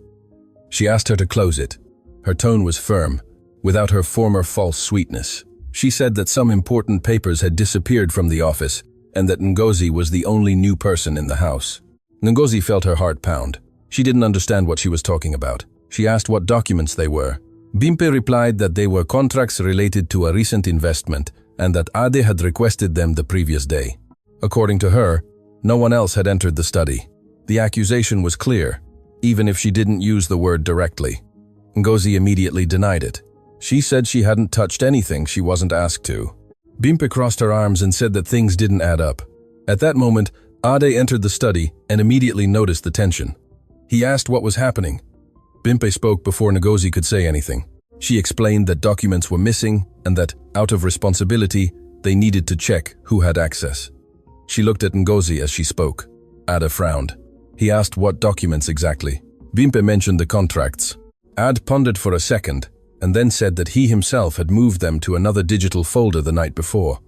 She asked her to close it. Her tone was firm, without her former false sweetness. She said that some important papers had disappeared from the office, and that Ngozi was the only new person in the house. Ngozi felt her heart pound. She didn't understand what she was talking about. She asked what documents they were. Bimpe replied that they were contracts related to a recent investment and that Ade had requested them the previous day. According to her, no one else had entered the study. The accusation was clear, even if she didn't use the word directly. Ngozi immediately denied it. She said she hadn't touched anything she wasn't asked to. Bimpe crossed her arms and said that things didn't add up. At that moment, Ade entered the study and immediately noticed the tension. He asked what was happening. Bimpe spoke before Ngozi could say anything. She explained that documents were missing and that, out of responsibility, they needed to check who had access. She looked at Ngozi as she spoke. Ade frowned. He asked what documents exactly. Bimpe mentioned the contracts. Ade pondered for a second and then said that he himself had moved them to another digital folder the night before.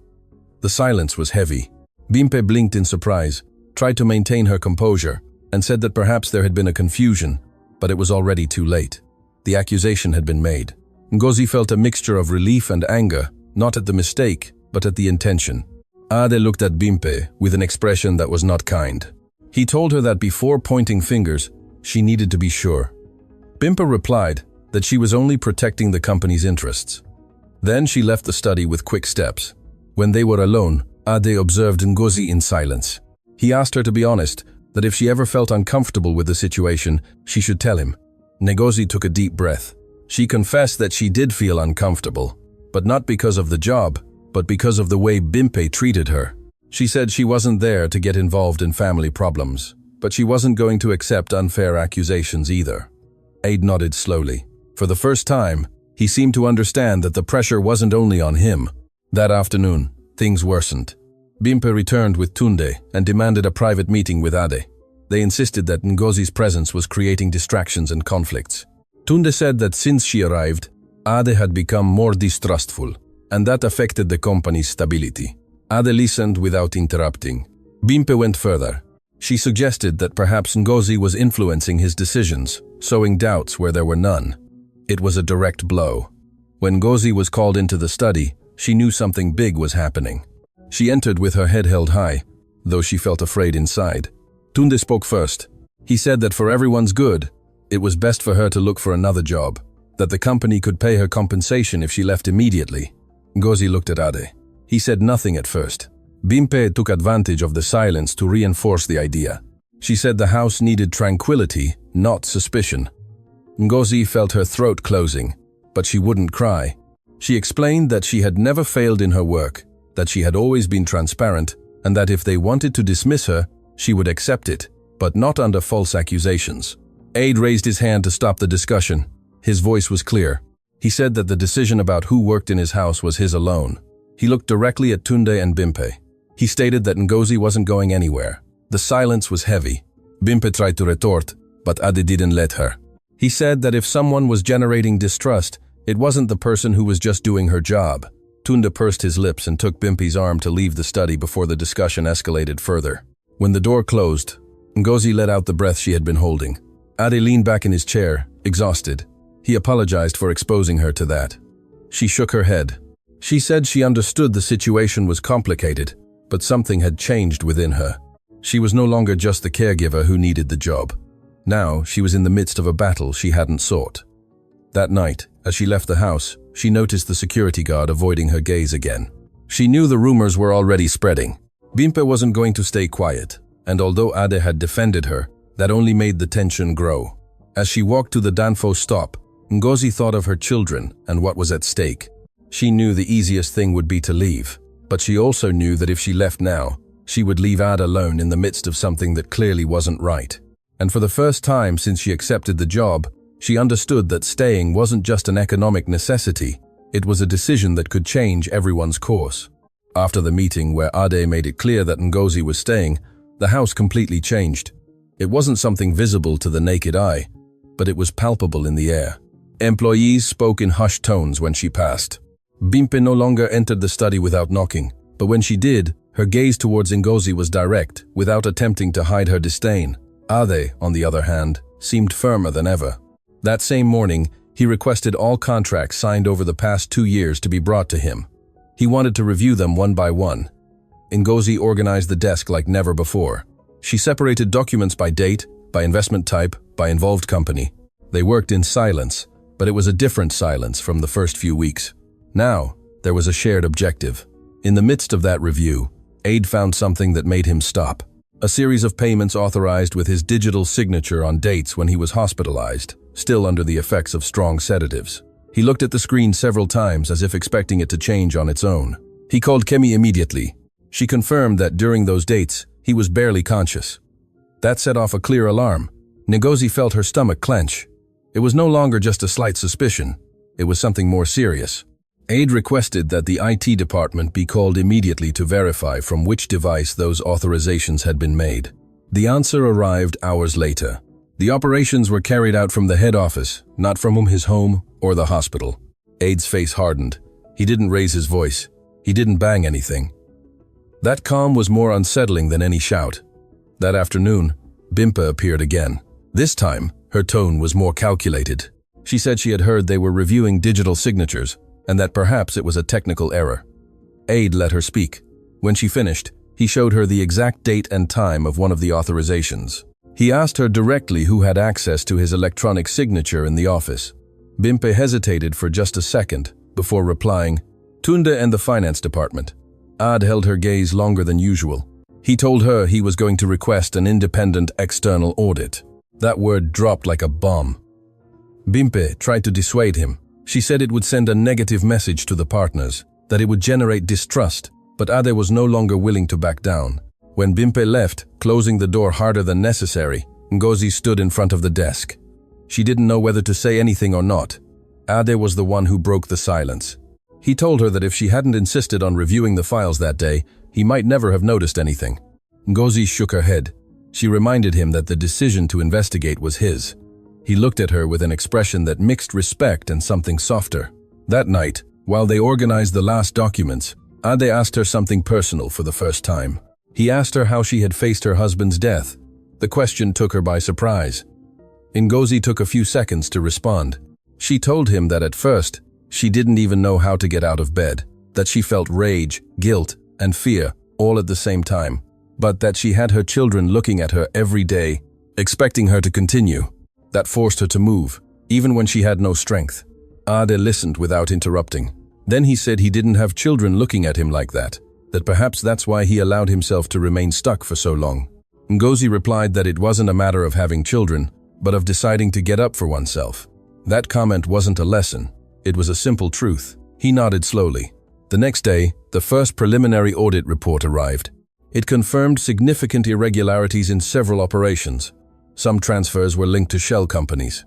The silence was heavy. Bimpe blinked in surprise, tried to maintain her composure, and said that perhaps there had been a confusion, but it was already too late. The accusation had been made. Ngozi felt a mixture of relief and anger, not at the mistake, but at the intention. Ade looked at Bimpe with an expression that was not kind. He told her that before pointing fingers, she needed to be sure. Bimpe replied that she was only protecting the company's interests. Then she left the study with quick steps. When they were alone, Ade observed Ngozi in silence. He asked her to be honest, that if she ever felt uncomfortable with the situation, she should tell him. Ngozi took a deep breath. She confessed that she did feel uncomfortable, but not because of the job, but because of the way Bimpe treated her. She said she wasn't there to get involved in family problems, but she wasn't going to accept unfair accusations either. Ade nodded slowly. For the first time, he seemed to understand that the pressure wasn't only on him. That afternoon, things worsened. Bimpe returned with Tunde and demanded a private meeting with Ade. They insisted that Ngozi's presence was creating distractions and conflicts. Tunde said that since she arrived, Ade had become more distrustful, and that affected the company's stability. Ade listened without interrupting. Bimpe went further. She suggested that perhaps Ngozi was influencing his decisions, sowing doubts where there were none. It was a direct blow. When Ngozi was called into the study, she knew something big was happening. She entered with her head held high, though she felt afraid inside. Tunde spoke first. He said that for everyone's good, it was best for her to look for another job, that the company could pay her compensation if she left immediately. Ngozi looked at Ade. He said nothing at first. Bimpe took advantage of the silence to reinforce the idea. She said the house needed tranquility, not suspicion. Ngozi felt her throat closing, but she wouldn't cry. She explained that she had never failed in her work, that she had always been transparent, and that if they wanted to dismiss her, she would accept it, but not under false accusations. Ade raised his hand to stop the discussion. His voice was clear. He said that the decision about who worked in his house was his alone. He looked directly at Tunde and Bimpe. He stated that Ngozi wasn't going anywhere. The silence was heavy. Bimpe tried to retort, but Ade didn't let her. He said that if someone was generating distrust, it wasn't the person who was just doing her job. Tunde pursed his lips and took Bimpe's arm to leave the study before the discussion escalated further. When the door closed, Ngozi let out the breath she had been holding. Ade leaned back in his chair, exhausted. He apologized for exposing her to that. She shook her head. She said she understood the situation was complicated, but something had changed within her. She was no longer just the caregiver who needed the job. Now, she was in the midst of a battle she hadn't sought. That night, as she left the house, she noticed the security guard avoiding her gaze again. She knew the rumors were already spreading. Bimpe wasn't going to stay quiet, and although Ade had defended her, that only made the tension grow. As she walked to the Danfo stop, Ngozi thought of her children and what was at stake. She knew the easiest thing would be to leave, but she also knew that if she left now, she would leave Ade alone in the midst of something that clearly wasn't right. And for the first time since she accepted the job, she understood that staying wasn't just an economic necessity, it was a decision that could change everyone's course. After the meeting where Ade made it clear that Ngozi was staying, the house completely changed. It wasn't something visible to the naked eye, but it was palpable in the air. Employees spoke in hushed tones when she passed. Bimpe no longer entered the study without knocking, but when she did, her gaze towards Ngozi was direct, without attempting to hide her disdain. Ade, on the other hand, seemed firmer than ever. That same morning, he requested all contracts signed over the past 2 years to be brought to him. He wanted to review them one by one. Ngozi organized the desk like never before. She separated documents by date, by investment type, by involved company. They worked in silence, but it was a different silence from the first few weeks. Now, there was a shared objective. In the midst of that review, Ade found something that made him stop. A series of payments authorized with his digital signature on dates when he was hospitalized, still under the effects of strong sedatives. He looked at the screen several times as if expecting it to change on its own. He called Kemi immediately. She confirmed that during those dates, he was barely conscious. That set off a clear alarm. Ngozi felt her stomach clench. It was no longer just a slight suspicion. It was something more serious. Aide requested that the IT department be called immediately to verify from which device those authorizations had been made. The answer arrived hours later. The operations were carried out from the head office, not from his home or the hospital. Aide's face hardened. He didn't raise his voice. He didn't bang anything. That calm was more unsettling than any shout. That afternoon, Bimpe appeared again. This time, her tone was more calculated. She said she had heard they were reviewing digital signatures, and that perhaps it was a technical error. Aide let her speak. When she finished, he showed her the exact date and time of one of the authorizations. He asked her directly who had access to his electronic signature in the office. Bimpe hesitated for just a second before replying, "Tunde and the finance department." Ad held her gaze longer than usual. He told her he was going to request an independent external audit. That word dropped like a bomb. Bimpe tried to dissuade him. She said it would send a negative message to the partners, that it would generate distrust, but Ade was no longer willing to back down. When Bimpe left, closing the door harder than necessary, Ngozi stood in front of the desk. She didn't know whether to say anything or not. Ade was the one who broke the silence. He told her that if she hadn't insisted on reviewing the files that day, he might never have noticed anything. Ngozi shook her head. She reminded him that the decision to investigate was his. He looked at her with an expression that mixed respect and something softer. That night, while they organized the last documents, Ade asked her something personal for the first time. He asked her how she had faced her husband's death. The question took her by surprise. Ngozi took a few seconds to respond. She told him that at first, she didn't even know how to get out of bed, that she felt rage, guilt, and fear all at the same time, but that she had her children looking at her every day, expecting her to continue. That forced her to move, even when she had no strength. Ade listened without interrupting. Then he said he didn't have children looking at him like that perhaps that's why he allowed himself to remain stuck for so long. Ngozi replied that it wasn't a matter of having children, but of deciding to get up for oneself. That comment wasn't a lesson. It was a simple truth. He nodded slowly. The next day, the first preliminary audit report arrived. It confirmed significant irregularities in several operations. Some transfers were linked to shell companies.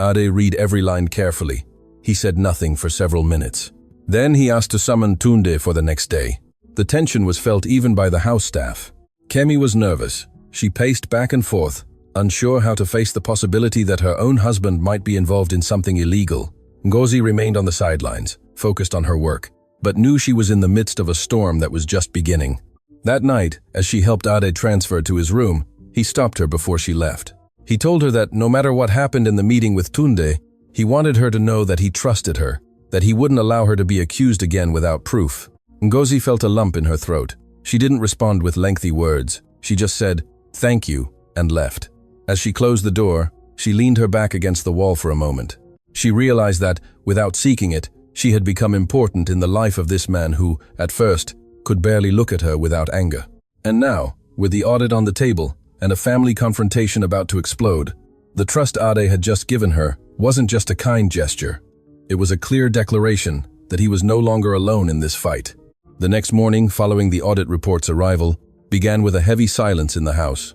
Ade read every line carefully. He said nothing for several minutes. Then he asked to summon Tunde for the next day. The tension was felt even by the house staff. Kemi was nervous. She paced back and forth, unsure how to face the possibility that her own husband might be involved in something illegal. Ngozi remained on the sidelines, focused on her work, but knew she was in the midst of a storm that was just beginning. That night, as she helped Ade transfer to his room, he stopped her before she left. He told her that no matter what happened in the meeting with Tunde, he wanted her to know that he trusted her, that he wouldn't allow her to be accused again without proof. Ngozi felt a lump in her throat. She didn't respond with lengthy words. She just said, "Thank you," and left. As she closed the door, she leaned her back against the wall for a moment. She realized that, without seeking it, she had become important in the life of this man who, at first, could barely look at her without anger. And now, with the audit on the table and a family confrontation about to explode, the trust Ade had just given her wasn't just a kind gesture. It was a clear declaration that he was no longer alone in this fight. The next morning, following the audit report's arrival, began with a heavy silence in the house.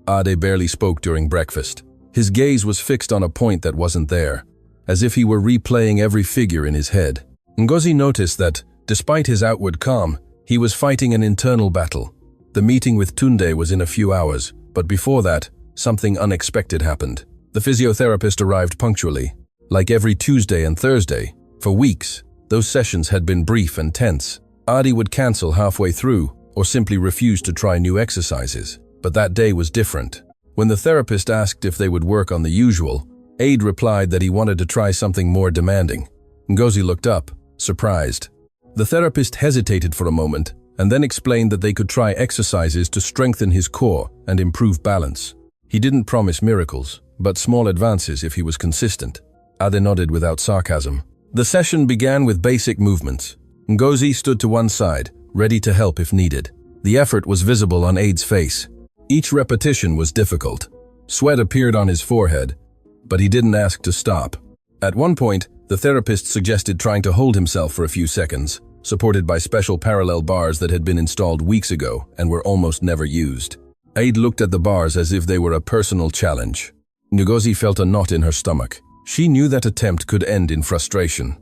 Ade barely spoke during breakfast. His gaze was fixed on a point that wasn't there, as if he were replaying every figure in his head. Ngozi noticed that, despite his outward calm, he was fighting an internal battle. The meeting with Tunde was in a few hours, but before that, something unexpected happened. The physiotherapist arrived punctually. Like every Tuesday and Thursday, for weeks, those sessions had been brief and tense. Ade would cancel halfway through or simply refuse to try new exercises. But that day was different. When the therapist asked if they would work on the usual, Ade replied that he wanted to try something more demanding. Ngozi looked up, surprised. The therapist hesitated for a moment and then explained that they could try exercises to strengthen his core and improve balance. He didn't promise miracles, but small advances if he was consistent. Ade nodded without sarcasm. The session began with basic movements. Ngozi stood to one side, ready to help if needed. The effort was visible on Ade's face. Each repetition was difficult. Sweat appeared on his forehead, but he didn't ask to stop. At one point, the therapist suggested trying to hold himself for a few seconds. supported by special parallel bars that had been installed weeks ago and were almost never used. Aid looked at the bars as if they were a personal challenge. Ngozi felt a knot in her stomach. She knew that attempt could end in frustration.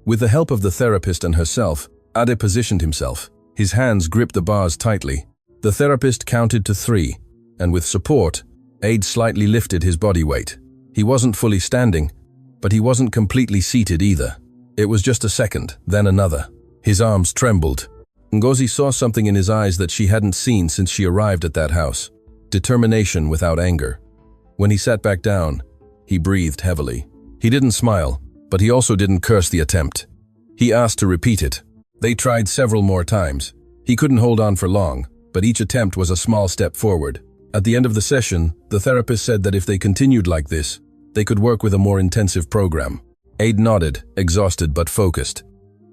With the help of the therapist and herself, Ade positioned himself. His hands gripped the bars tightly. The therapist counted to 3, and with support, Aid slightly lifted his body weight. He wasn't fully standing, but he wasn't completely seated either. It was just a second, then another. His arms trembled. Ngozi saw something in his eyes that she hadn't seen since she arrived at that house. Determination without anger. When he sat back down, he breathed heavily. He didn't smile, but he also didn't curse the attempt. He asked to repeat it. They tried several more times. He couldn't hold on for long, but each attempt was a small step forward. At the end of the session, the therapist said that if they continued like this, they could work with a more intensive program. Aid nodded, exhausted but focused.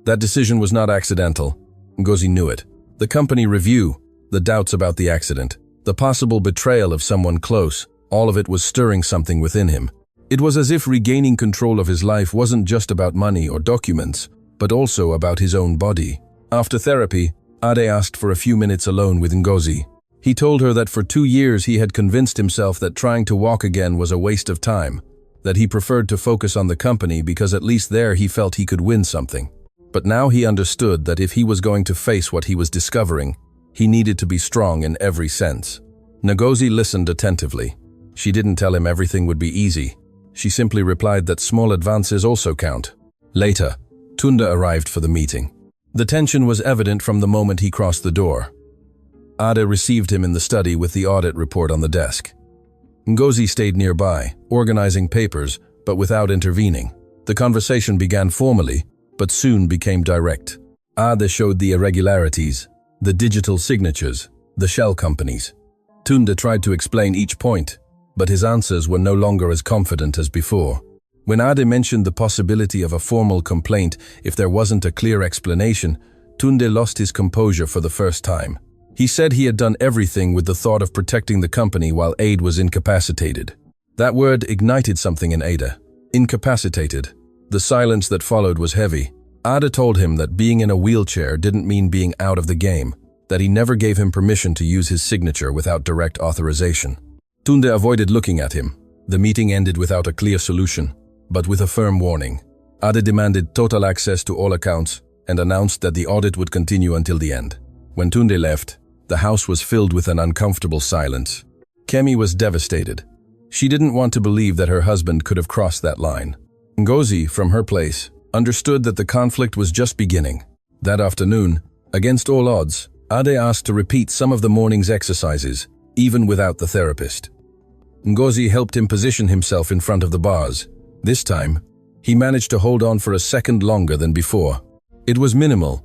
That decision was not accidental. Ngozi knew it. The company review, the doubts about the accident, the possible betrayal of someone close, all of it was stirring something within him. It was as if regaining control of his life wasn't just about money or documents, but also about his own body. After therapy, Ade asked for a few minutes alone with Ngozi. He told her that for 2 years he had convinced himself that trying to walk again was a waste of time, that he preferred to focus on the company because at least there he felt he could win something. But now he understood that if he was going to face what he was discovering, he needed to be strong in every sense. Ngozi listened attentively. She didn't tell him everything would be easy. She simply replied that small advances also count. Later, Tunda arrived for the meeting. The tension was evident from the moment he crossed the door. Ade received him in the study with the audit report on the desk. Ngozi stayed nearby, organizing papers, but without intervening. The conversation began formally, but soon became direct. Ade showed the irregularities, the digital signatures, the shell companies. Tunda tried to explain each point, but his answers were no longer as confident as before. When Ade mentioned the possibility of a formal complaint if there wasn't a clear explanation, Tunde lost his composure for the first time. He said he had done everything with the thought of protecting the company while Ade was incapacitated. That word ignited something in Ade. Incapacitated. The silence that followed was heavy. Ade told him that being in a wheelchair didn't mean being out of the game, that he never gave him permission to use his signature without direct authorization. Tunde avoided looking at him. The meeting ended without a clear solution, but with a firm warning. Ade demanded total access to all accounts and announced that the audit would continue until the end. When Tunde left, the house was filled with an uncomfortable silence. Kemi was devastated. She didn't want to believe that her husband could have crossed that line. Ngozi, from her place, understood that the conflict was just beginning. That afternoon, against all odds, Ade asked to repeat some of the morning's exercises, even without the therapist. Ngozi helped him position himself in front of the bars. This time, he managed to hold on for a second longer than before. It was minimal,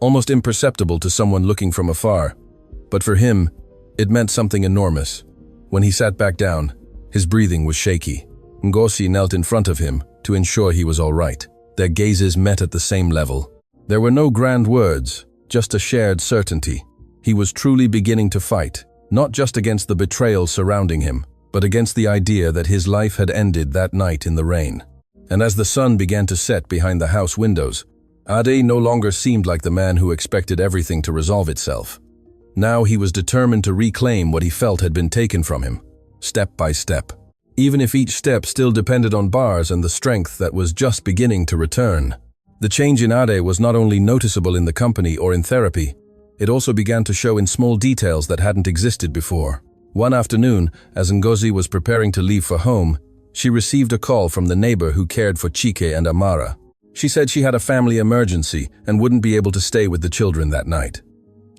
almost imperceptible to someone looking from afar, but for him, it meant something enormous. When he sat back down, his breathing was shaky. Ngozi knelt in front of him to ensure he was all right. Their gazes met at the same level. There were no grand words, just a shared certainty. He was truly beginning to fight, not just against the betrayal surrounding him, but against the idea that his life had ended that night in the rain. And as the sun began to set behind the house windows, Ade no longer seemed like the man who expected everything to resolve itself. Now he was determined to reclaim what he felt had been taken from him, step by step. Even if each step still depended on bars and the strength that was just beginning to return. The change in Ade was not only noticeable in the company or in therapy, it also began to show in small details that hadn't existed before. One afternoon, as Ngozi was preparing to leave for home, she received a call from the neighbor who cared for Chike and Amara. She said she had a family emergency and wouldn't be able to stay with the children that night.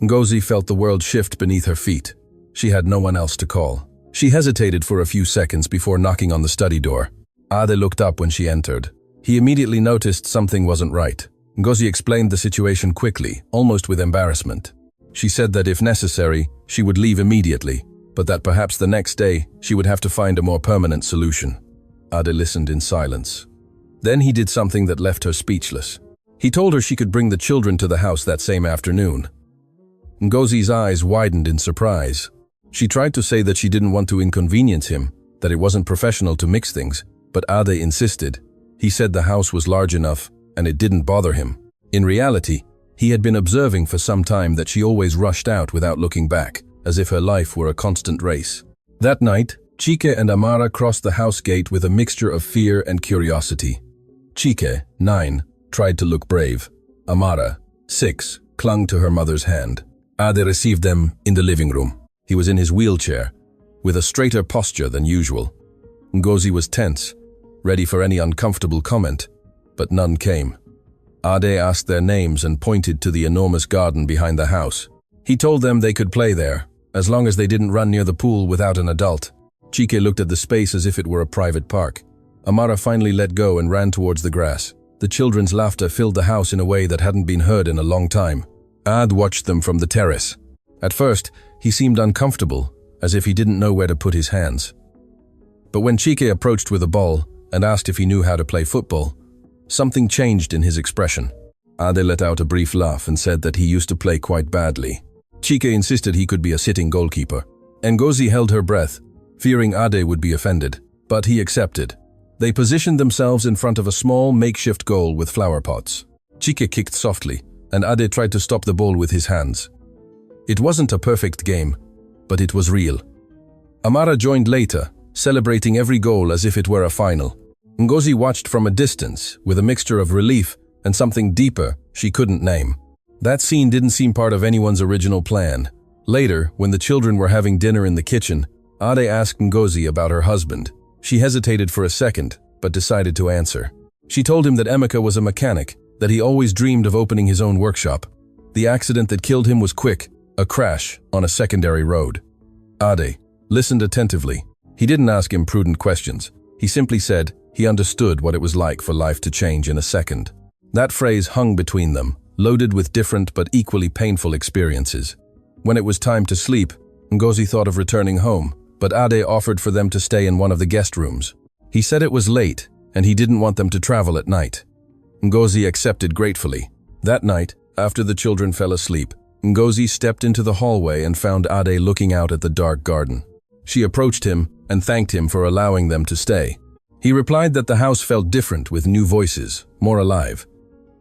Ngozi felt the world shift beneath her feet. She had no one else to call. She hesitated for a few seconds before knocking on the study door. Ade looked up when she entered. He immediately noticed something wasn't right. Ngozi explained the situation quickly, almost with embarrassment. She said that if necessary, she would leave immediately, but that perhaps the next day she would have to find a more permanent solution. Ade listened in silence. Then he did something that left her speechless. He told her she could bring the children to the house that same afternoon. Ngozi's eyes widened in surprise. She tried to say that she didn't want to inconvenience him, that it wasn't professional to mix things, but Ade insisted. He said the house was large enough and it didn't bother him. In reality, He had been observing for some time that she always rushed out without looking back, as if her life were a constant race. That night, Chike and Amara crossed the house gate with a mixture of fear and curiosity. Chike, 9, tried to look brave. Amara, 6, clung to her mother's hand. Ade received them in the living room. He was in his wheelchair, with a straighter posture than usual. Ngozi was tense, ready for any uncomfortable comment, but none came. Ade asked their names and pointed to the enormous garden behind the house. He told them they could play there, as long as they didn't run near the pool without an adult. Chike looked at the space as if it were a private park. Amara finally let go and ran towards the grass. The children's laughter filled the house in a way that hadn't been heard in a long time. Ade watched them from the terrace. At first, he seemed uncomfortable, as if he didn't know where to put his hands. But when Chike approached with a ball and asked if he knew how to play football, something changed in his expression. Ade let out a brief laugh and said that he used to play quite badly. Chike insisted he could be a sitting goalkeeper. Ngozi held her breath, fearing Ade would be offended, but he accepted. They positioned themselves in front of a small makeshift goal with flower pots. Chike kicked softly, and Ade tried to stop the ball with his hands. It wasn't a perfect game, but it was real. Amara joined later, celebrating every goal as if it were a final. Ngozi watched from a distance, with a mixture of relief and something deeper she couldn't name. That scene didn't seem part of anyone's original plan. Later, when the children were having dinner in the kitchen, Ade asked Ngozi about her husband. She hesitated for a second, but decided to answer. She told him that Emeka was a mechanic, that he always dreamed of opening his own workshop. The accident that killed him was quick, a crash on a secondary road. Ade listened attentively. He didn't ask imprudent questions. He simply said he understood what it was like for life to change in a second. That phrase hung between them, loaded with different but equally painful experiences. When it was time to sleep, Ngozi thought of returning home, but Ade offered for them to stay in one of the guest rooms. He said it was late, and he didn't want them to travel at night. Ngozi accepted gratefully. That night, after the children fell asleep, Ngozi stepped into the hallway and found Ade looking out at the dark garden. She approached him and thanked him for allowing them to stay. He replied that the house felt different with new voices, more alive.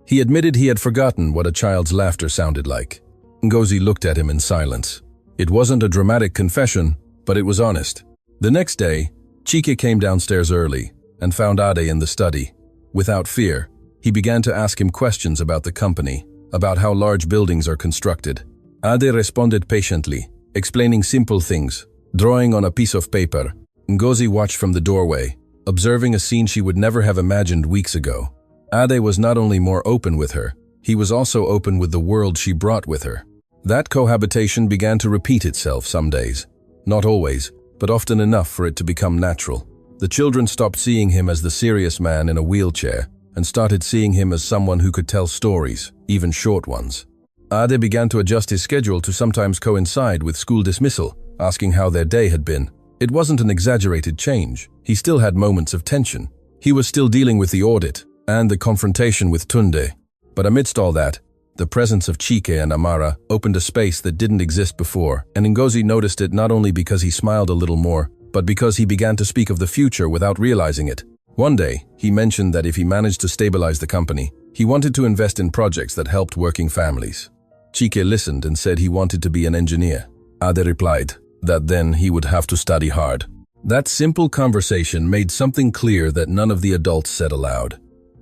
He admitted he had forgotten what a child's laughter sounded like. Ngozi looked at him in silence. It wasn't a dramatic confession, but it was honest. The next day, Chike came downstairs early and found Ade in the study. Without fear, he began to ask him questions about the company, about how large buildings are constructed. Ade responded patiently, explaining simple things, drawing on a piece of paper. Ngozi watched from the doorway, observing a scene she would never have imagined weeks ago. Ade was not only more open with her, he was also open with the world she brought with her. That cohabitation began to repeat itself some days. Not always, but often enough for it to become natural. The children stopped seeing him as the serious man in a wheelchair and started seeing him as someone who could tell stories, even short ones. Ade began to adjust his schedule to sometimes coincide with school dismissal, asking how their day had been. It wasn't an exaggerated change. He still had moments of tension. He was still dealing with the audit and the confrontation with Tunde. But amidst all that, the presence of Chike and Amara opened a space that didn't exist before, and Ngozi noticed it not only because he smiled a little more, but because he began to speak of the future without realizing it. One day, he mentioned that if he managed to stabilize the company, he wanted to invest in projects that helped working families. Chike listened and said he wanted to be an engineer. Ade replied that then he would have to study hard. That simple conversation made something clear that none of the adults said aloud.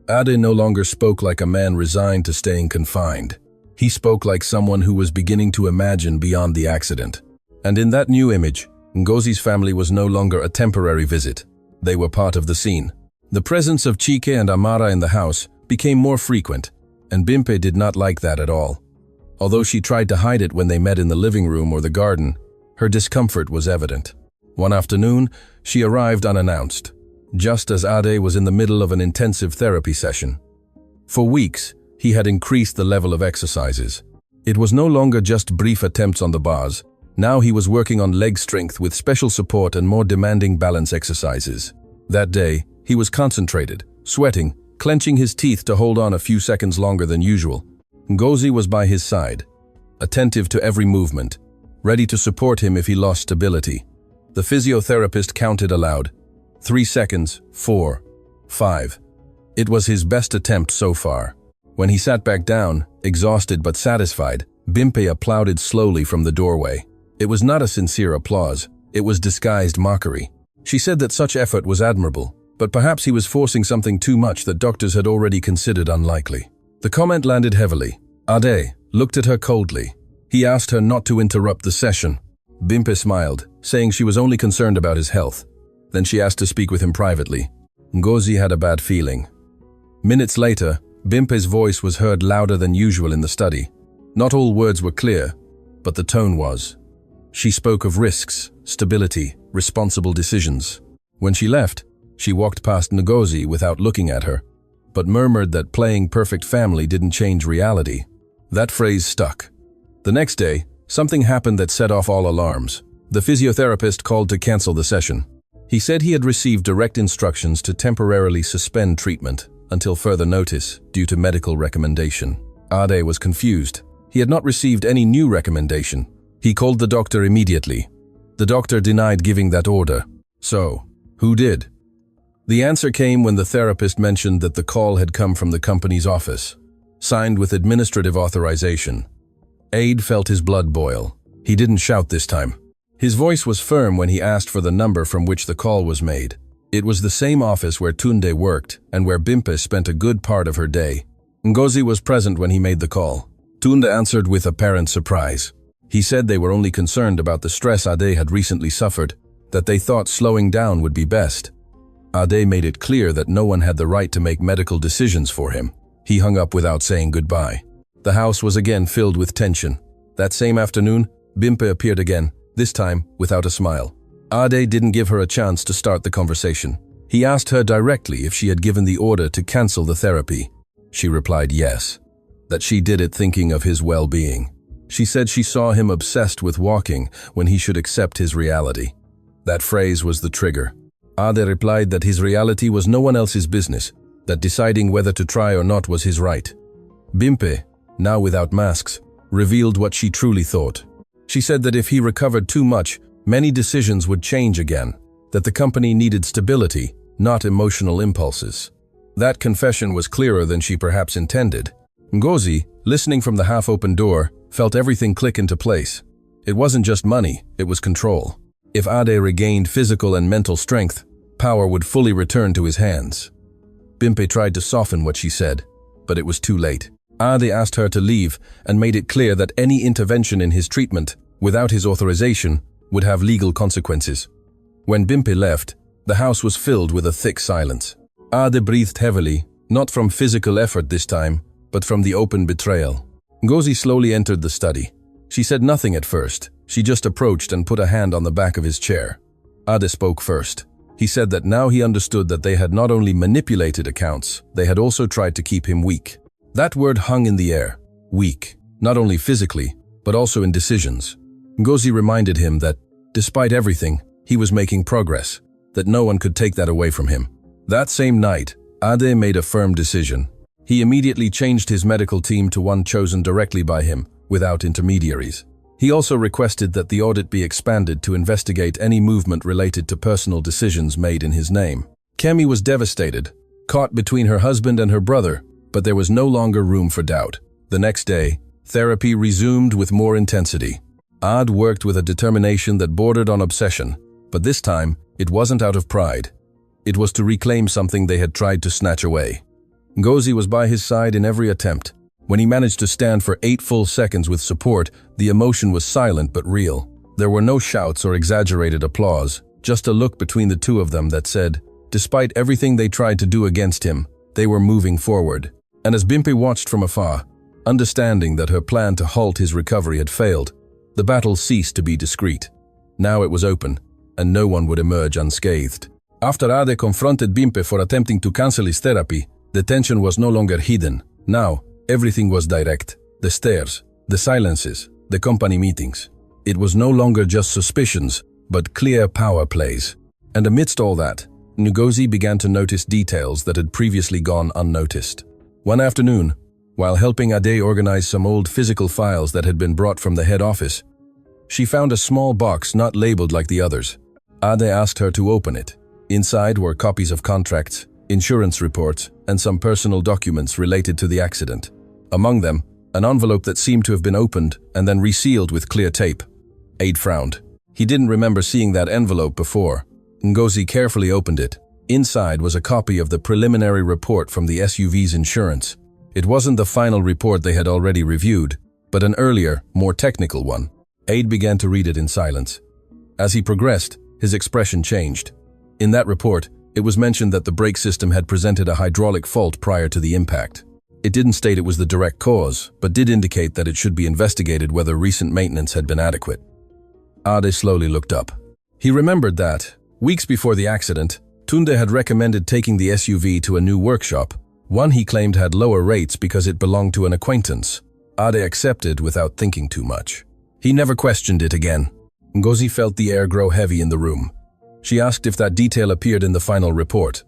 Ade no longer spoke like a man resigned to staying confined. He spoke like someone who was beginning to imagine beyond the accident. And in that new image, Ngozi's family was no longer a temporary visit. They were part of the scene. The presence of Chike and Amara in the house became more frequent, and Bimpe did not like that at all. Although she tried to hide it when they met in the living room or the garden, her discomfort was evident. One afternoon, she arrived unannounced, just as Ade was in the middle of an intensive therapy session. For weeks, he had increased the level of exercises. It was no longer just brief attempts on the bars. Now he was working on leg strength with special support and more demanding balance exercises. That day, he was concentrated, sweating, clenching his teeth to hold on a few seconds longer than usual. Ngozi was by his side, attentive to every movement, ready to support him if he lost stability. The physiotherapist counted aloud. 3 seconds, 4, 5. It was his best attempt so far. When he sat back down, exhausted but satisfied, Bimpe applauded slowly from the doorway. It was not a sincere applause, it was disguised mockery. She said that such effort was admirable, but perhaps he was forcing something too much that doctors had already considered unlikely. The comment landed heavily. Ade looked at her coldly. He asked her not to interrupt the session. Bimpe smiled, saying she was only concerned about his health. Then she asked to speak with him privately. Ngozi had a bad feeling. Minutes later, Bimpe's voice was heard louder than usual in the study. Not all words were clear, but the tone was. She spoke of risks, stability, responsible decisions. When she left, she walked past Ngozi without looking at her, but murmured that playing perfect family didn't change reality. That phrase stuck. The next day, something happened that set off all alarms. The physiotherapist called to cancel the session. He said he had received direct instructions to temporarily suspend treatment until further notice due to medical recommendation. Ade was confused. He had not received any new recommendation. He called the doctor immediately. The doctor denied giving that order. So, who did? The answer came when the therapist mentioned that the call had come from the company's office, signed with administrative authorization. Ade felt his blood boil. He didn't shout this time. His voice was firm when he asked for the number from which the call was made. It was the same office where Tunde worked and where Bimpe spent a good part of her day. Ngozi was present when he made the call. Tunde answered with apparent surprise. He said they were only concerned about the stress Ade had recently suffered, that they thought slowing down would be best. Ade made it clear that no one had the right to make medical decisions for him. He hung up without saying goodbye. The house was again filled with tension. That same afternoon, Bimpe appeared again, this time without a smile. Ade didn't give her a chance to start the conversation. He asked her directly if she had given the order to cancel the therapy. She replied yes, that she did it thinking of his well-being. She said she saw him obsessed with walking when he should accept his reality. That phrase was the trigger. Ade replied that his reality was no one else's business, that deciding whether to try or not was his right. Bimpe, now without masks, revealed what she truly thought. She said that if he recovered too much, many decisions would change again, that the company needed stability, not emotional impulses. That confession was clearer than she perhaps intended. Ngozi, listening from the half-open door, felt everything click into place. It wasn't just money, it was control. If Ade regained physical and mental strength, power would fully return to his hands. Bimpe tried to soften what she said, but it was too late. Ade asked her to leave and made it clear that any intervention in his treatment, without his authorization, would have legal consequences. When Bimpe left, the house was filled with a thick silence. Ade breathed heavily, not from physical effort this time, but from the open betrayal. Ngozi slowly entered the study. She said nothing at first. She just approached and put a hand on the back of his chair. Ade spoke first. He said that now he understood that they had not only manipulated accounts, they had also tried to keep him weak. That word hung in the air. Weak. Not only physically, but also in decisions. Ngozi reminded him that, despite everything, he was making progress, that no one could take that away from him. That same night, Ade made a firm decision. He immediately changed his medical team to one chosen directly by him, without intermediaries. He also requested that the audit be expanded to investigate any movement related to personal decisions made in his name. Kemi was devastated, caught between her husband and her brother, but there was no longer room for doubt. The next day, therapy resumed with more intensity. Ade worked with a determination that bordered on obsession, but this time, it wasn't out of pride. It was to reclaim something they had tried to snatch away. Ngozi was by his side in every attempt. When he managed to stand for 8 full seconds with support, the emotion was silent but real. There were no shouts or exaggerated applause, just a look between the two of them that said, despite everything they tried to do against him, they were moving forward. And as Bimpe watched from afar, understanding that her plan to halt his recovery had failed, the battle ceased to be discreet. Now it was open, and no one would emerge unscathed. After Ade confronted Bimpe for attempting to cancel his therapy, the tension was no longer hidden. Now, everything was direct. The stares, the silences, the company meetings. It was no longer just suspicions, but clear power plays. And amidst all that, Ngozi began to notice details that had previously gone unnoticed. One afternoon, while helping Ade organize some old physical files that had been brought from the head office, she found a small box not labeled like the others. Ade asked her to open it. Inside were copies of contracts, insurance reports, and some personal documents related to the accident. Among them, an envelope that seemed to have been opened and then resealed with clear tape. Aid frowned. He didn't remember seeing that envelope before. Ngozi carefully opened it. Inside was a copy of the preliminary report from the SUV's insurance. It wasn't the final report they had already reviewed, but an earlier, more technical one. Aid began to read it in silence. As he progressed, his expression changed. In that report, it was mentioned that the brake system had presented a hydraulic fault prior to the impact. It didn't state it was the direct cause, but did indicate that it should be investigated whether recent maintenance had been adequate. Ade slowly looked up. He remembered that, weeks before the accident, Tunde had recommended taking the SUV to a new workshop, one he claimed had lower rates because it belonged to an acquaintance. Ade accepted without thinking too much. He never questioned it again. Ngozi felt the air grow heavy in the room. She asked if that detail appeared in the final report.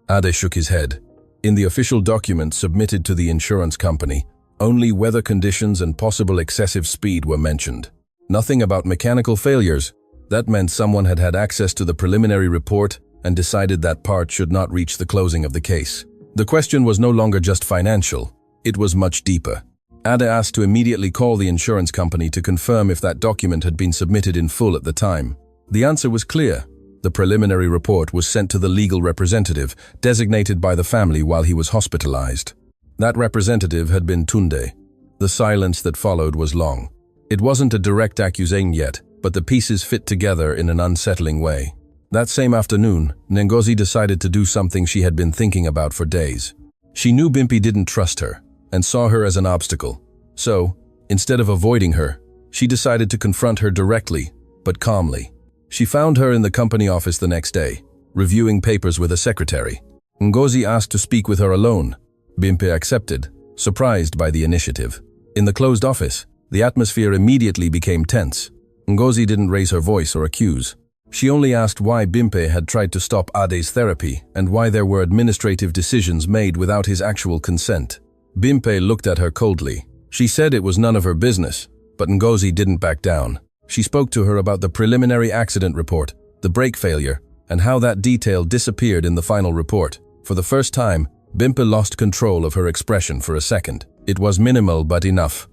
Ade shook his head. In the official document submitted to the insurance company, only weather conditions and possible excessive speed were mentioned. Nothing about mechanical failures. That meant someone had had access to the preliminary report and decided that part should not reach the closing of the case. The question was no longer just financial. It was much deeper. Ade asked to immediately call the insurance company to confirm if that document had been submitted in full at the time. The answer was clear. The preliminary report was sent to the legal representative, designated by the family while he was hospitalized. That representative had been Tunde. The silence that followed was long. It wasn't a direct accusation yet, but the pieces fit together in an unsettling way. That same afternoon, Ngozi decided to do something she had been thinking about for days. She knew Bimpi didn't trust her, and saw her as an obstacle. So, instead of avoiding her, she decided to confront her directly, but calmly. She found her in the company office the next day, reviewing papers with a secretary. Ngozi asked to speak with her alone. Bimpi accepted, surprised by the initiative. In the closed office, the atmosphere immediately became tense. Ngozi didn't raise her voice or accuse. She only asked why Bimpi had tried to stop Ade's therapy and why there were administrative decisions made without his actual consent. Bimpi looked at her coldly. She said it was none of her business, but Ngozi didn't back down. She spoke to her about the preliminary accident report, the brake failure, and how that detail disappeared in the final report. For the first time, Bimpi lost control of her expression for a second. It was minimal but enough.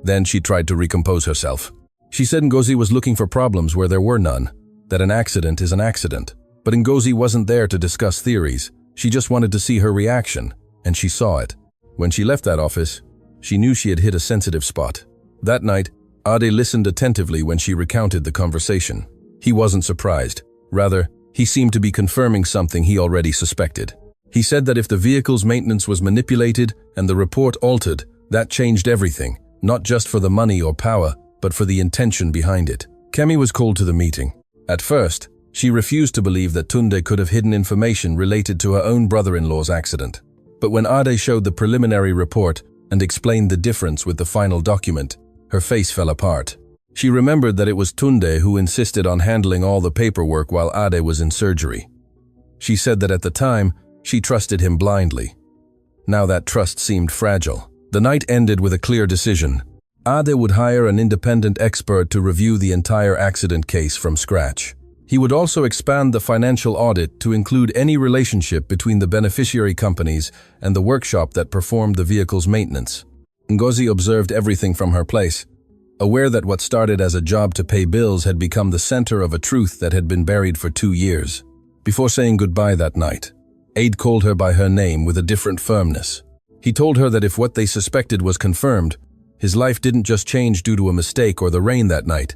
Then she tried to recompose herself. She said Ngozi was looking for problems where there were none, that an accident is an accident. But Ngozi wasn't there to discuss theories. She just wanted to see her reaction, and she saw it. When she left that office, she knew she had hit a sensitive spot. That night, Ade listened attentively when she recounted the conversation. He wasn't surprised. Rather, he seemed to be confirming something he already suspected. He said that if the vehicle's maintenance was manipulated and the report altered, that changed everything, not just for the money or power, but for the intention behind it. Kemi was called to the meeting. At first, she refused to believe that Tunde could have hidden information related to her own brother-in-law's accident. But when Ade showed the preliminary report and explained the difference with the final document, her face fell apart. She remembered that it was Tunde who insisted on handling all the paperwork while Ade was in surgery. She said that at the time, she trusted him blindly. Now that trust seemed fragile. The night ended with a clear decision. Ade would hire an independent expert to review the entire accident case from scratch. He would also expand the financial audit to include any relationship between the beneficiary companies and the workshop that performed the vehicle's maintenance. Ngozi observed everything from her place, aware that what started as a job to pay bills had become the center of a truth that had been buried for 2 years. Before saying goodbye that night, Aid called her by her name with a different firmness. He told her that if what they suspected was confirmed, his life didn't just change due to a mistake or the rain that night.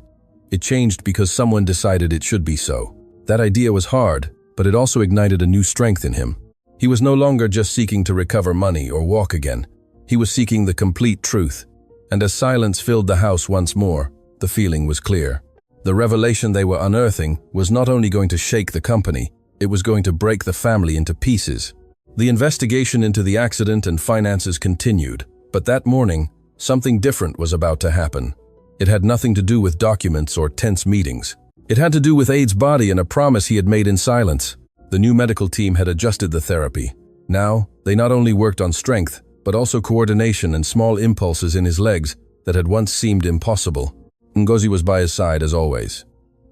It changed because someone decided it should be so. That idea was hard, but it also ignited a new strength in him. He was no longer just seeking to recover money or walk again. He was seeking the complete truth. And as silence filled the house once more, the feeling was clear. The revelation they were unearthing was not only going to shake the company, it was going to break the family into pieces. The investigation into the accident and finances continued, but that morning, something different was about to happen. It had nothing to do with documents or tense meetings. It had to do with Aid's body and a promise he had made in silence. The new medical team had adjusted the therapy. Now, they not only worked on strength, but also coordination and small impulses in his legs that had once seemed impossible. Ngozi was by his side as always.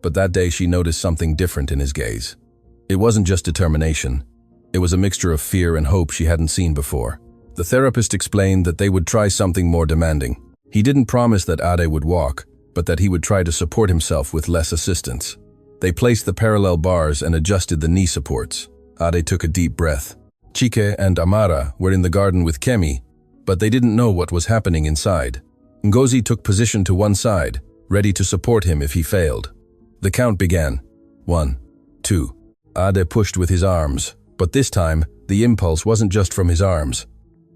But that day she noticed something different in his gaze. It wasn't just determination. It was a mixture of fear and hope she hadn't seen before. The therapist explained that they would try something more demanding. He didn't promise that Ade would walk, but that he would try to support himself with less assistance. They placed the parallel bars and adjusted the knee supports. Ade took a deep breath. Chike and Amara were in the garden with Kemi, but they didn't know what was happening inside. Ngozi took position to one side, ready to support him if he failed. The count began. 1, 2. Ade pushed with his arms, but this time, the impulse wasn't just from his arms.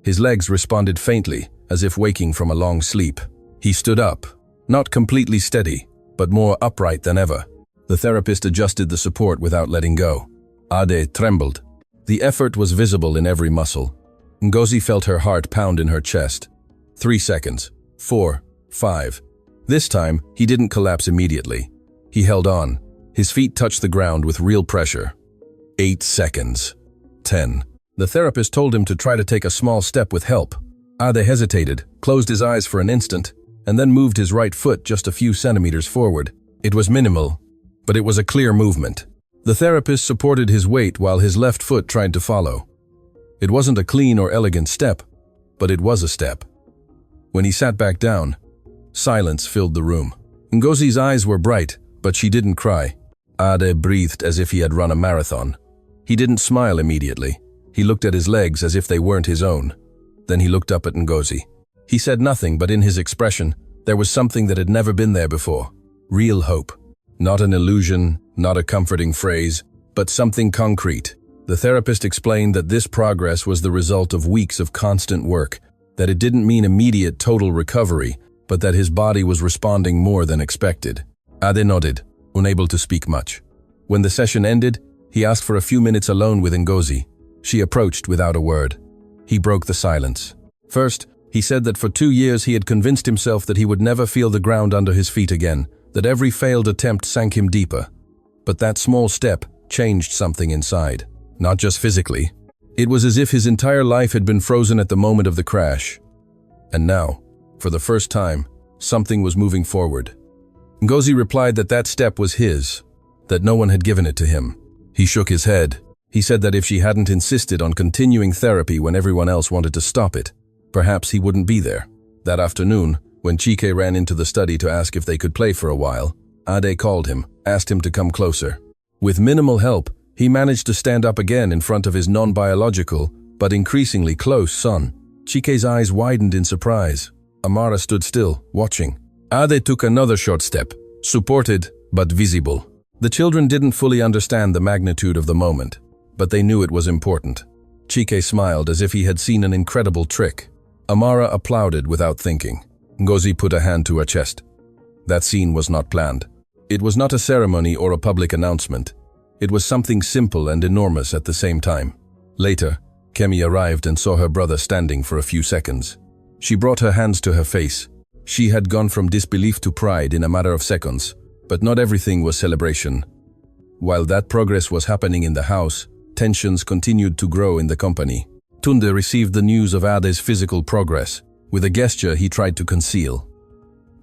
His legs responded faintly, as if waking from a long sleep. He stood up, not completely steady, but more upright than ever. The therapist adjusted the support without letting go. Ade trembled. The effort was visible in every muscle. Ngozi felt her heart pound in her chest. 3 seconds. 4, 5. This time, he didn't collapse immediately. He held on. His feet touched the ground with real pressure. 8 seconds. 10. The therapist told him to try to take a small step with help. Ade hesitated, closed his eyes for an instant, and then moved his right foot just a few centimeters forward. It was minimal, but it was a clear movement. The therapist supported his weight while his left foot tried to follow. It wasn't a clean or elegant step, but it was a step. When he sat back down, silence filled the room. Ngozi's eyes were bright, but she didn't cry. Ade breathed as if he had run a marathon. He didn't smile immediately. He looked at his legs as if they weren't his own. Then he looked up at Ngozi. He said nothing, but in his expression, there was something that had never been there before. Real hope. Not an illusion, not a comforting phrase, but something concrete. The therapist explained that this progress was the result of weeks of constant work, that it didn't mean immediate total recovery, but that his body was responding more than expected. Ade nodded, unable to speak much. When the session ended, he asked for a few minutes alone with Ngozi. She approached without a word. He broke the silence. First, he said that for 2 years he had convinced himself that he would never feel the ground under his feet again, that every failed attempt sank him deeper. But that small step changed something inside, not just physically. It was as if his entire life had been frozen at the moment of the crash. And now, for the first time, something was moving forward. Ngozi replied that that step was his, that no one had given it to him. He shook his head. He said that if she hadn't insisted on continuing therapy when everyone else wanted to stop it, perhaps he wouldn't be there. That afternoon, when Chike ran into the study to ask if they could play for a while, Ade called him, asked him to come closer. With minimal help, he managed to stand up again in front of his non-biological, but increasingly close son. Chike's eyes widened in surprise. Amara stood still, watching. Ade took another short step, supported but visible. The children didn't fully understand the magnitude of the moment, but they knew it was important. Chike smiled as if he had seen an incredible trick. Amara applauded without thinking. Ngozi put a hand to her chest. That scene was not planned. It was not a ceremony or a public announcement. It was something simple and enormous at the same time. Later, Kemi arrived and saw her brother standing for a few seconds. She brought her hands to her face. She had gone from disbelief to pride in a matter of seconds, but not everything was celebration. While that progress was happening in the house, tensions continued to grow in the company. Tunde received the news of Ade's physical progress. With a gesture he tried to conceal.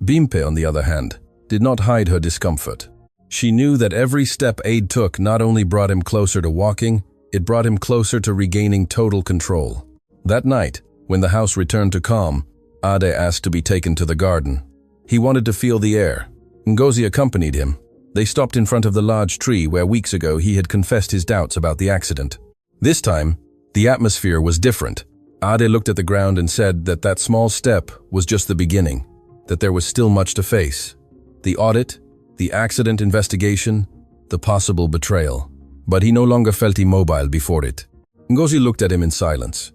Bimpe, on the other hand, did not hide her discomfort. She knew that every step Ade took not only brought him closer to walking, it brought him closer to regaining total control. That night, when the house returned to calm, Ade asked to be taken to the garden. He wanted to feel the air. Ngozi accompanied him. They stopped in front of the large tree where weeks ago he had confessed his doubts about the accident. This time, the atmosphere was different. Ade looked at the ground and said that that small step was just the beginning, that there was still much to face. The audit, the accident investigation, the possible betrayal. But he no longer felt immobile before it. Ngozi looked at him in silence.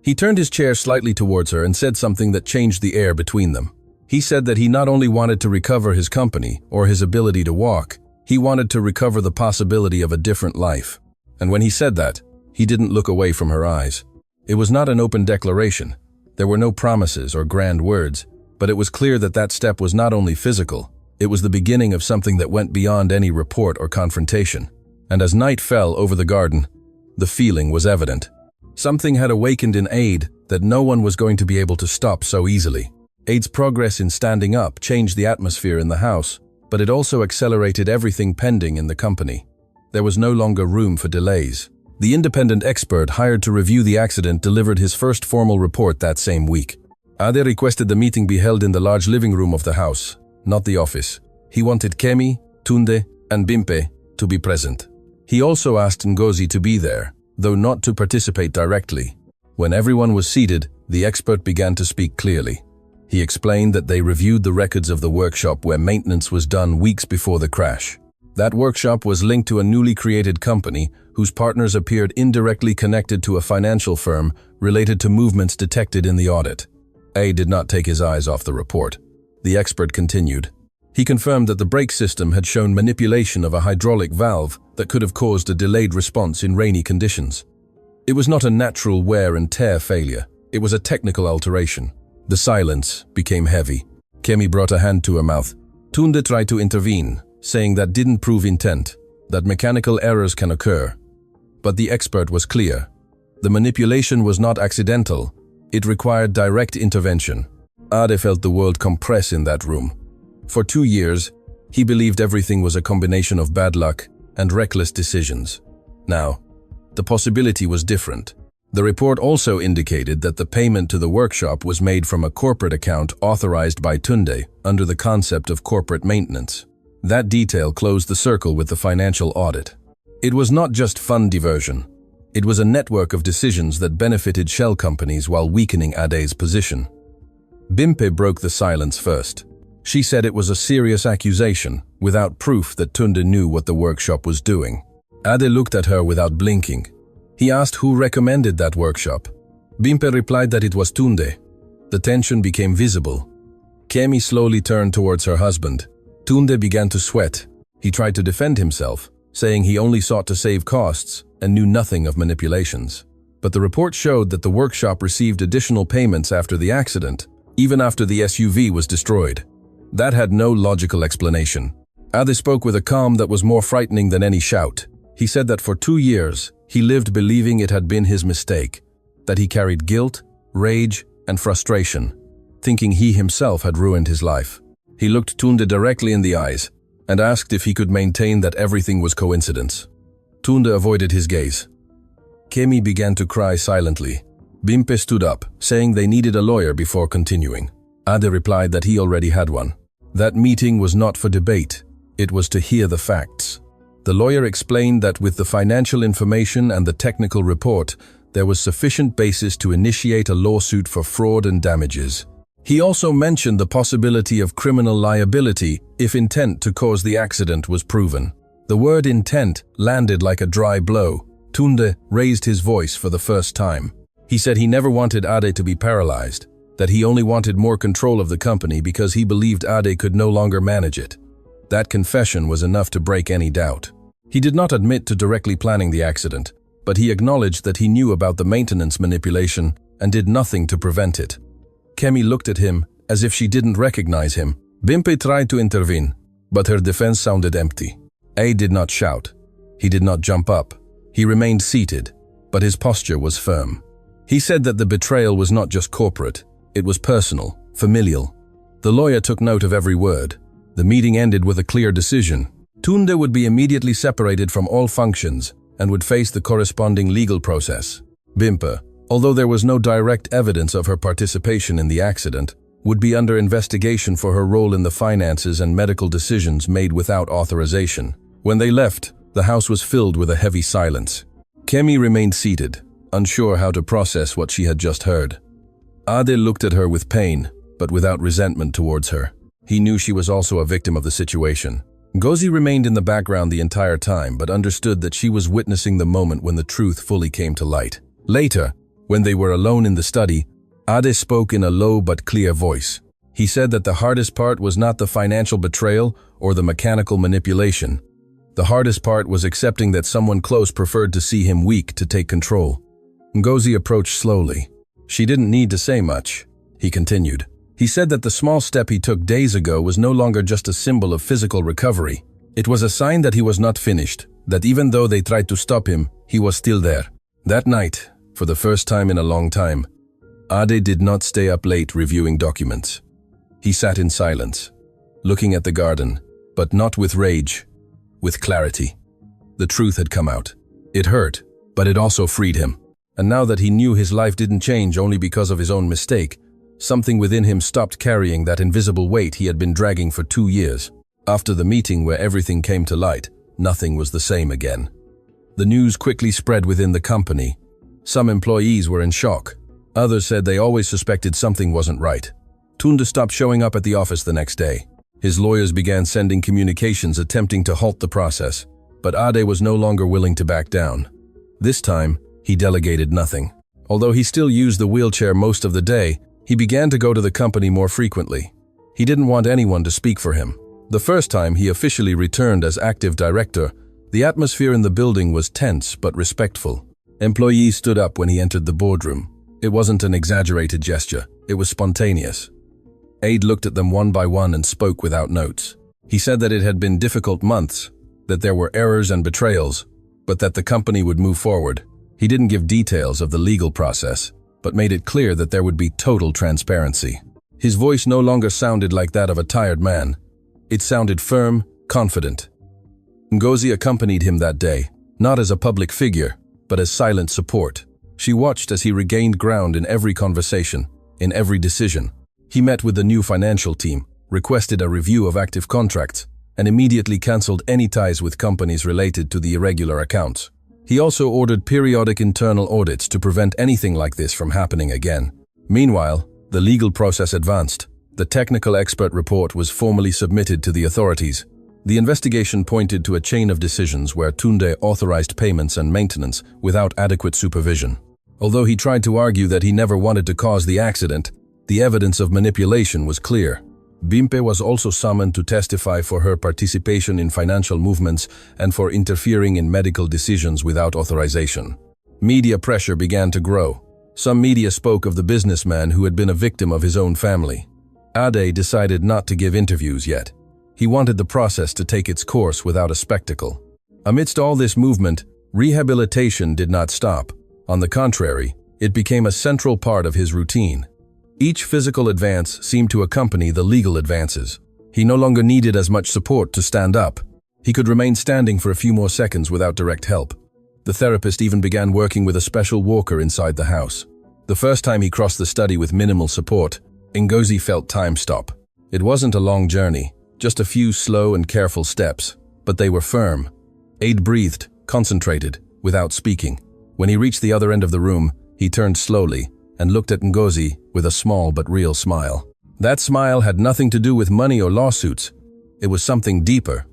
He turned his chair slightly towards her and said something that changed the air between them. He said that he not only wanted to recover his company or his ability to walk, he wanted to recover the possibility of a different life. And when he said that, he didn't look away from her eyes. It was not an open declaration. There were no promises or grand words, but it was clear that that step was not only physical, it was the beginning of something that went beyond any report or confrontation. And as night fell over the garden, the feeling was evident. Something had awakened in Ade that no one was going to be able to stop so easily. Ade's progress in standing up changed the atmosphere in the house, but it also accelerated everything pending in the company. There was no longer room for delays. The independent expert hired to review the accident delivered his first formal report that same week. Ade requested the meeting be held in the large living room of the house, not the office. He wanted Kemi, Tunde, and Bimpe to be present. He also asked Ngozi to be there, though not to participate directly. When everyone was seated, the expert began to speak clearly. He explained that they reviewed the records of the workshop where maintenance was done weeks before the crash. That workshop was linked to a newly created company whose partners appeared indirectly connected to a financial firm related to movements detected in the audit. A did not take his eyes off the report. The expert continued. He confirmed that the brake system had shown manipulation of a hydraulic valve that could have caused a delayed response in rainy conditions. It was not a natural wear and tear failure. It was a technical alteration. The silence became heavy. Kemi brought a hand to her mouth. Tunde tried to intervene, saying that didn't prove intent, that mechanical errors can occur. But the expert was clear. The manipulation was not accidental. It required direct intervention. Ade felt the world compress in that room. For 2 years, he believed everything was a combination of bad luck and reckless decisions. Now, the possibility was different. The report also indicated that the payment to the workshop was made from a corporate account authorized by Tunde under the concept of corporate maintenance. That detail closed the circle with the financial audit. It was not just fund diversion. It was a network of decisions that benefited shell companies while weakening Ade's position. Bimpe broke the silence first. She said it was a serious accusation, without proof that Tunde knew what the workshop was doing. Ade looked at her without blinking. He asked who recommended that workshop. Bimpe replied that it was Tunde. The tension became visible. Kemi slowly turned towards her husband. Tunde began to sweat. He tried to defend himself, saying he only sought to save costs and knew nothing of manipulations. But the report showed that the workshop received additional payments after the accident, even after the SUV was destroyed. That had no logical explanation. Ade spoke with a calm that was more frightening than any shout. He said that for 2 years, he lived believing it had been his mistake, that he carried guilt, rage, and frustration, thinking he himself had ruined his life. He looked Tunde directly in the eyes and asked if he could maintain that everything was coincidence. Tunde avoided his gaze. Kemi began to cry silently. Bimpe stood up, saying they needed a lawyer before continuing. Ade replied that he already had one. That meeting was not for debate. It was to hear the facts. The lawyer explained that with the financial information and the technical report, there was sufficient basis to initiate a lawsuit for fraud and damages. He also mentioned the possibility of criminal liability if intent to cause the accident was proven. The word intent landed like a dry blow. Tunde raised his voice for the first time. He said he never wanted Ade to be paralyzed, that he only wanted more control of the company because he believed Ade could no longer manage it. That confession was enough to break any doubt. He did not admit to directly planning the accident, but he acknowledged that he knew about the maintenance manipulation and did nothing to prevent it. Kemi looked at him as if she didn't recognize him. Bimpe tried to intervene, but her defense sounded empty. A did not shout. He did not jump up. He remained seated, but his posture was firm. He said that the betrayal was not just corporate, it was personal, familial. The lawyer took note of every word. The meeting ended with a clear decision. Tunde would be immediately separated from all functions and would face the corresponding legal process. Bimpe, although there was no direct evidence of her participation in the accident, would be under investigation for her role in the finances and medical decisions made without authorization. When they left, the house was filled with a heavy silence. Kemi remained seated, unsure how to process what she had just heard. Ade looked at her with pain, but without resentment towards her. He knew she was also a victim of the situation. Ngozi remained in the background the entire time, but understood that she was witnessing the moment when the truth fully came to light. Later, when they were alone in the study, Ade spoke in a low but clear voice. He said that the hardest part was not the financial betrayal or the mechanical manipulation. The hardest part was accepting that someone close preferred to see him weak to take control. Ngozi approached slowly. She didn't need to say much. He continued. He said that the small step he took days ago was no longer just a symbol of physical recovery. It was a sign that he was not finished, that even though they tried to stop him, he was still there. That night, for the first time in a long time, Ade did not stay up late reviewing documents. He sat in silence, looking at the garden, but not with rage, with clarity. The truth had come out. It hurt, but it also freed him. And now that he knew his life didn't change only because of his own mistake, something within him stopped carrying that invisible weight he had been dragging for 2 years. After the meeting where everything came to light, nothing was the same again. The news quickly spread within the company. Some employees were in shock. Others said they always suspected something wasn't right. Tunde stopped showing up at the office the next day. His lawyers began sending communications attempting to halt the process, but Ade was no longer willing to back down. This time, he delegated nothing. Although he still used the wheelchair most of the day, he began to go to the company more frequently. He didn't want anyone to speak for him. The first time he officially returned as active director, the atmosphere in the building was tense but respectful. Employees stood up when he entered the boardroom. It wasn't an exaggerated gesture, it was spontaneous. Ade looked at them one by one and spoke without notes. He said that it had been difficult months, that there were errors and betrayals, but that the company would move forward. He didn't give details of the legal process, but made it clear that there would be total transparency. His voice no longer sounded like that of a tired man. It sounded firm, confident. Ngozi accompanied him that day, not as a public figure, but as silent support. She watched as he regained ground in every conversation, in every decision. He met with the new financial team, requested a review of active contracts, and immediately cancelled any ties with companies related to the irregular accounts. He also ordered periodic internal audits to prevent anything like this from happening again. Meanwhile, the legal process advanced. The technical expert report was formally submitted to the authorities. The investigation pointed to a chain of decisions where Tunde authorized payments and maintenance without adequate supervision. Although he tried to argue that he never wanted to cause the accident, the evidence of manipulation was clear. Bimpe was also summoned to testify for her participation in financial movements and for interfering in medical decisions without authorization. Media pressure began to grow. Some media spoke of the businessman who had been a victim of his own family. Ade decided not to give interviews yet. He wanted the process to take its course without a spectacle. Amidst all this movement, rehabilitation did not stop. On the contrary, it became a central part of his routine. Each physical advance seemed to accompany the legal advances. He no longer needed as much support to stand up. He could remain standing for a few more seconds without direct help. The therapist even began working with a special walker inside the house. The first time he crossed the study with minimal support, Ngozi felt time stop. It wasn't a long journey, just a few slow and careful steps, but they were firm. Ade breathed, concentrated, without speaking. When he reached the other end of the room, he turned slowly and looked at Ngozi with a small but real smile. That smile had nothing to do with money or lawsuits. It was something deeper.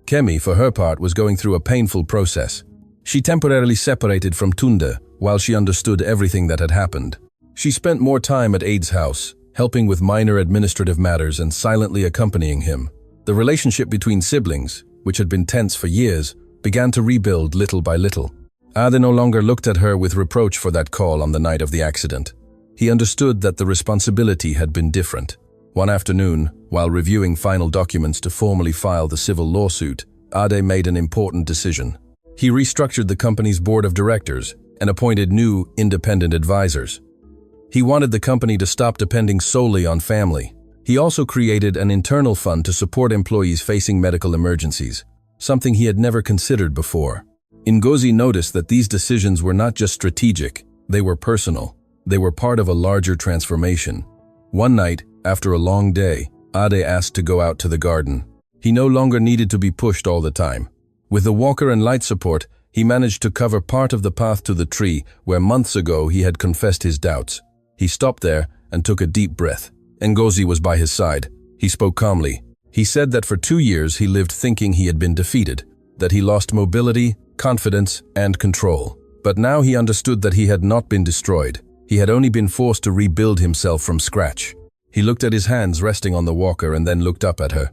Kemi, for her part, was going through a painful process. She temporarily separated from Tunde while she understood everything that had happened. She spent more time at Ade's house, helping with minor administrative matters and silently accompanying him. The relationship between siblings, which had been tense for years, began to rebuild little by little. Ade no longer looked at her with reproach for that call on the night of the accident. He understood that the responsibility had been different. One afternoon, while reviewing final documents to formally file the civil lawsuit, Ade made an important decision. He restructured the company's board of directors and appointed new, independent advisors. He wanted the company to stop depending solely on family. He also created an internal fund to support employees facing medical emergencies, something he had never considered before. Ngozi noticed that these decisions were not just strategic, they were personal. They were part of a larger transformation. One night, after a long day, Ade asked to go out to the garden. He no longer needed to be pushed all the time. With the walker and light support, he managed to cover part of the path to the tree where months ago he had confessed his doubts. He stopped there and took a deep breath. Ngozi was by his side. He spoke calmly. He said that for 2 years he lived thinking he had been defeated, that he lost mobility, confidence, and control. But now he understood that he had not been destroyed. He had only been forced to rebuild himself from scratch. He looked at his hands resting on the walker and then looked up at her.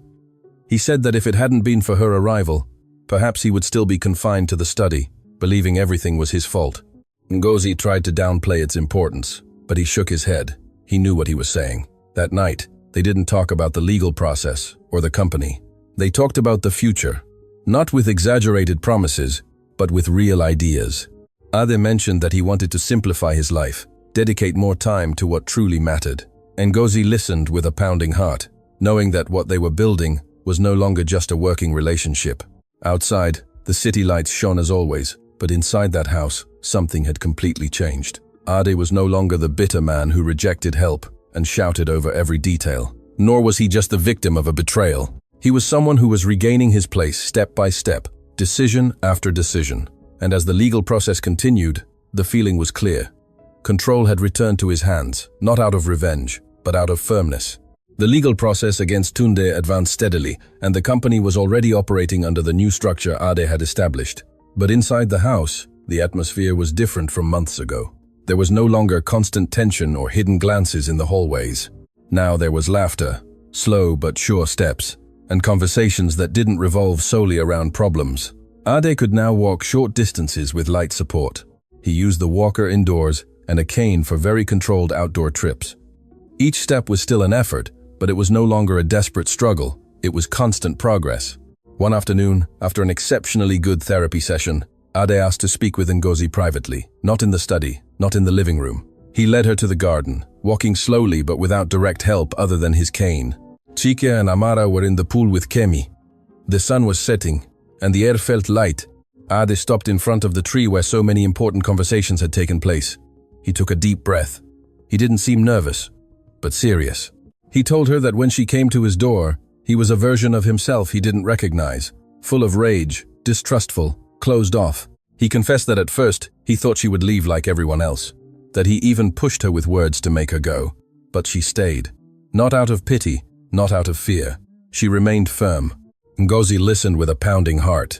He said that if it hadn't been for her arrival, perhaps he would still be confined to the study, believing everything was his fault. Ngozi tried to downplay its importance, but he shook his head. He knew what he was saying. That night, they didn't talk about the legal process or the company. They talked about the future, not with exaggerated promises, but with real ideas. Ade mentioned that he wanted to simplify his life, dedicate more time to what truly mattered. Ngozi listened with a pounding heart, knowing that what they were building was no longer just a working relationship. Outside, the city lights shone as always, But inside that house, something had completely changed. Ade was no longer the bitter man who rejected help and shouted over every detail. Nor was he just the victim of a betrayal. He was someone who was regaining his place step by step, decision after decision. And as the legal process continued, the feeling was clear. Control had returned to his hands, not out of revenge, but out of firmness. The legal process against Tunde advanced steadily, and the company was already operating under the new structure Ade had established. But inside the house, the atmosphere was different from months ago. There was no longer constant tension or hidden glances in the hallways. Now there was laughter, slow but sure steps, and conversations that didn't revolve solely around problems. Ade could now walk short distances with light support. He used the walker indoors and a cane for very controlled outdoor trips. Each step was still an effort, but it was no longer a desperate struggle. It was constant progress. One afternoon, after an exceptionally good therapy session, Ade asked to speak with Ngozi privately, not in the study, not in the living room. He led her to the garden, walking slowly but without direct help other than his cane. Chike and Amara were in the pool with Kemi. The sun was setting, and the air felt light. Ade stopped in front of the tree where so many important conversations had taken place. He took a deep breath. He didn't seem nervous, but serious. He told her that when she came to his door, he was a version of himself he didn't recognize, full of rage, distrustful, closed off. He confessed that at first, he thought she would leave like everyone else, that he even pushed her with words to make her go. But she stayed. Not out of pity, not out of fear. She remained firm. Ngozi listened with a pounding heart.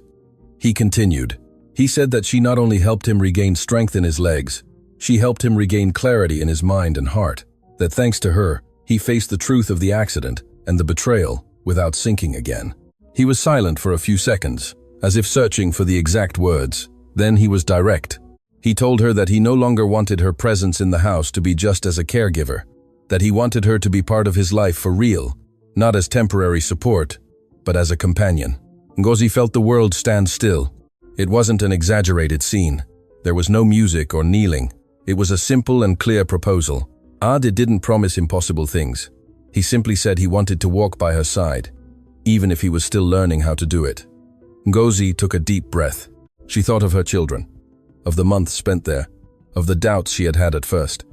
He continued. He said that she not only helped him regain strength in his legs, she helped him regain clarity in his mind and heart. That thanks to her, he faced the truth of the accident and the betrayal without sinking again. He was silent for a few seconds, as if searching for the exact words. Then he was direct. He told her that he no longer wanted her presence in the house to be just as a caregiver, that he wanted her to be part of his life for real, not as temporary support, but as a companion. Ngozi felt the world stand still. It wasn't an exaggerated scene. There was no music or kneeling. It was a simple and clear proposal. Ade didn't promise impossible things. He simply said he wanted to walk by her side, even if he was still learning how to do it. Ngozi took a deep breath. She thought of her children, of the months spent there, of the doubts she had had at first.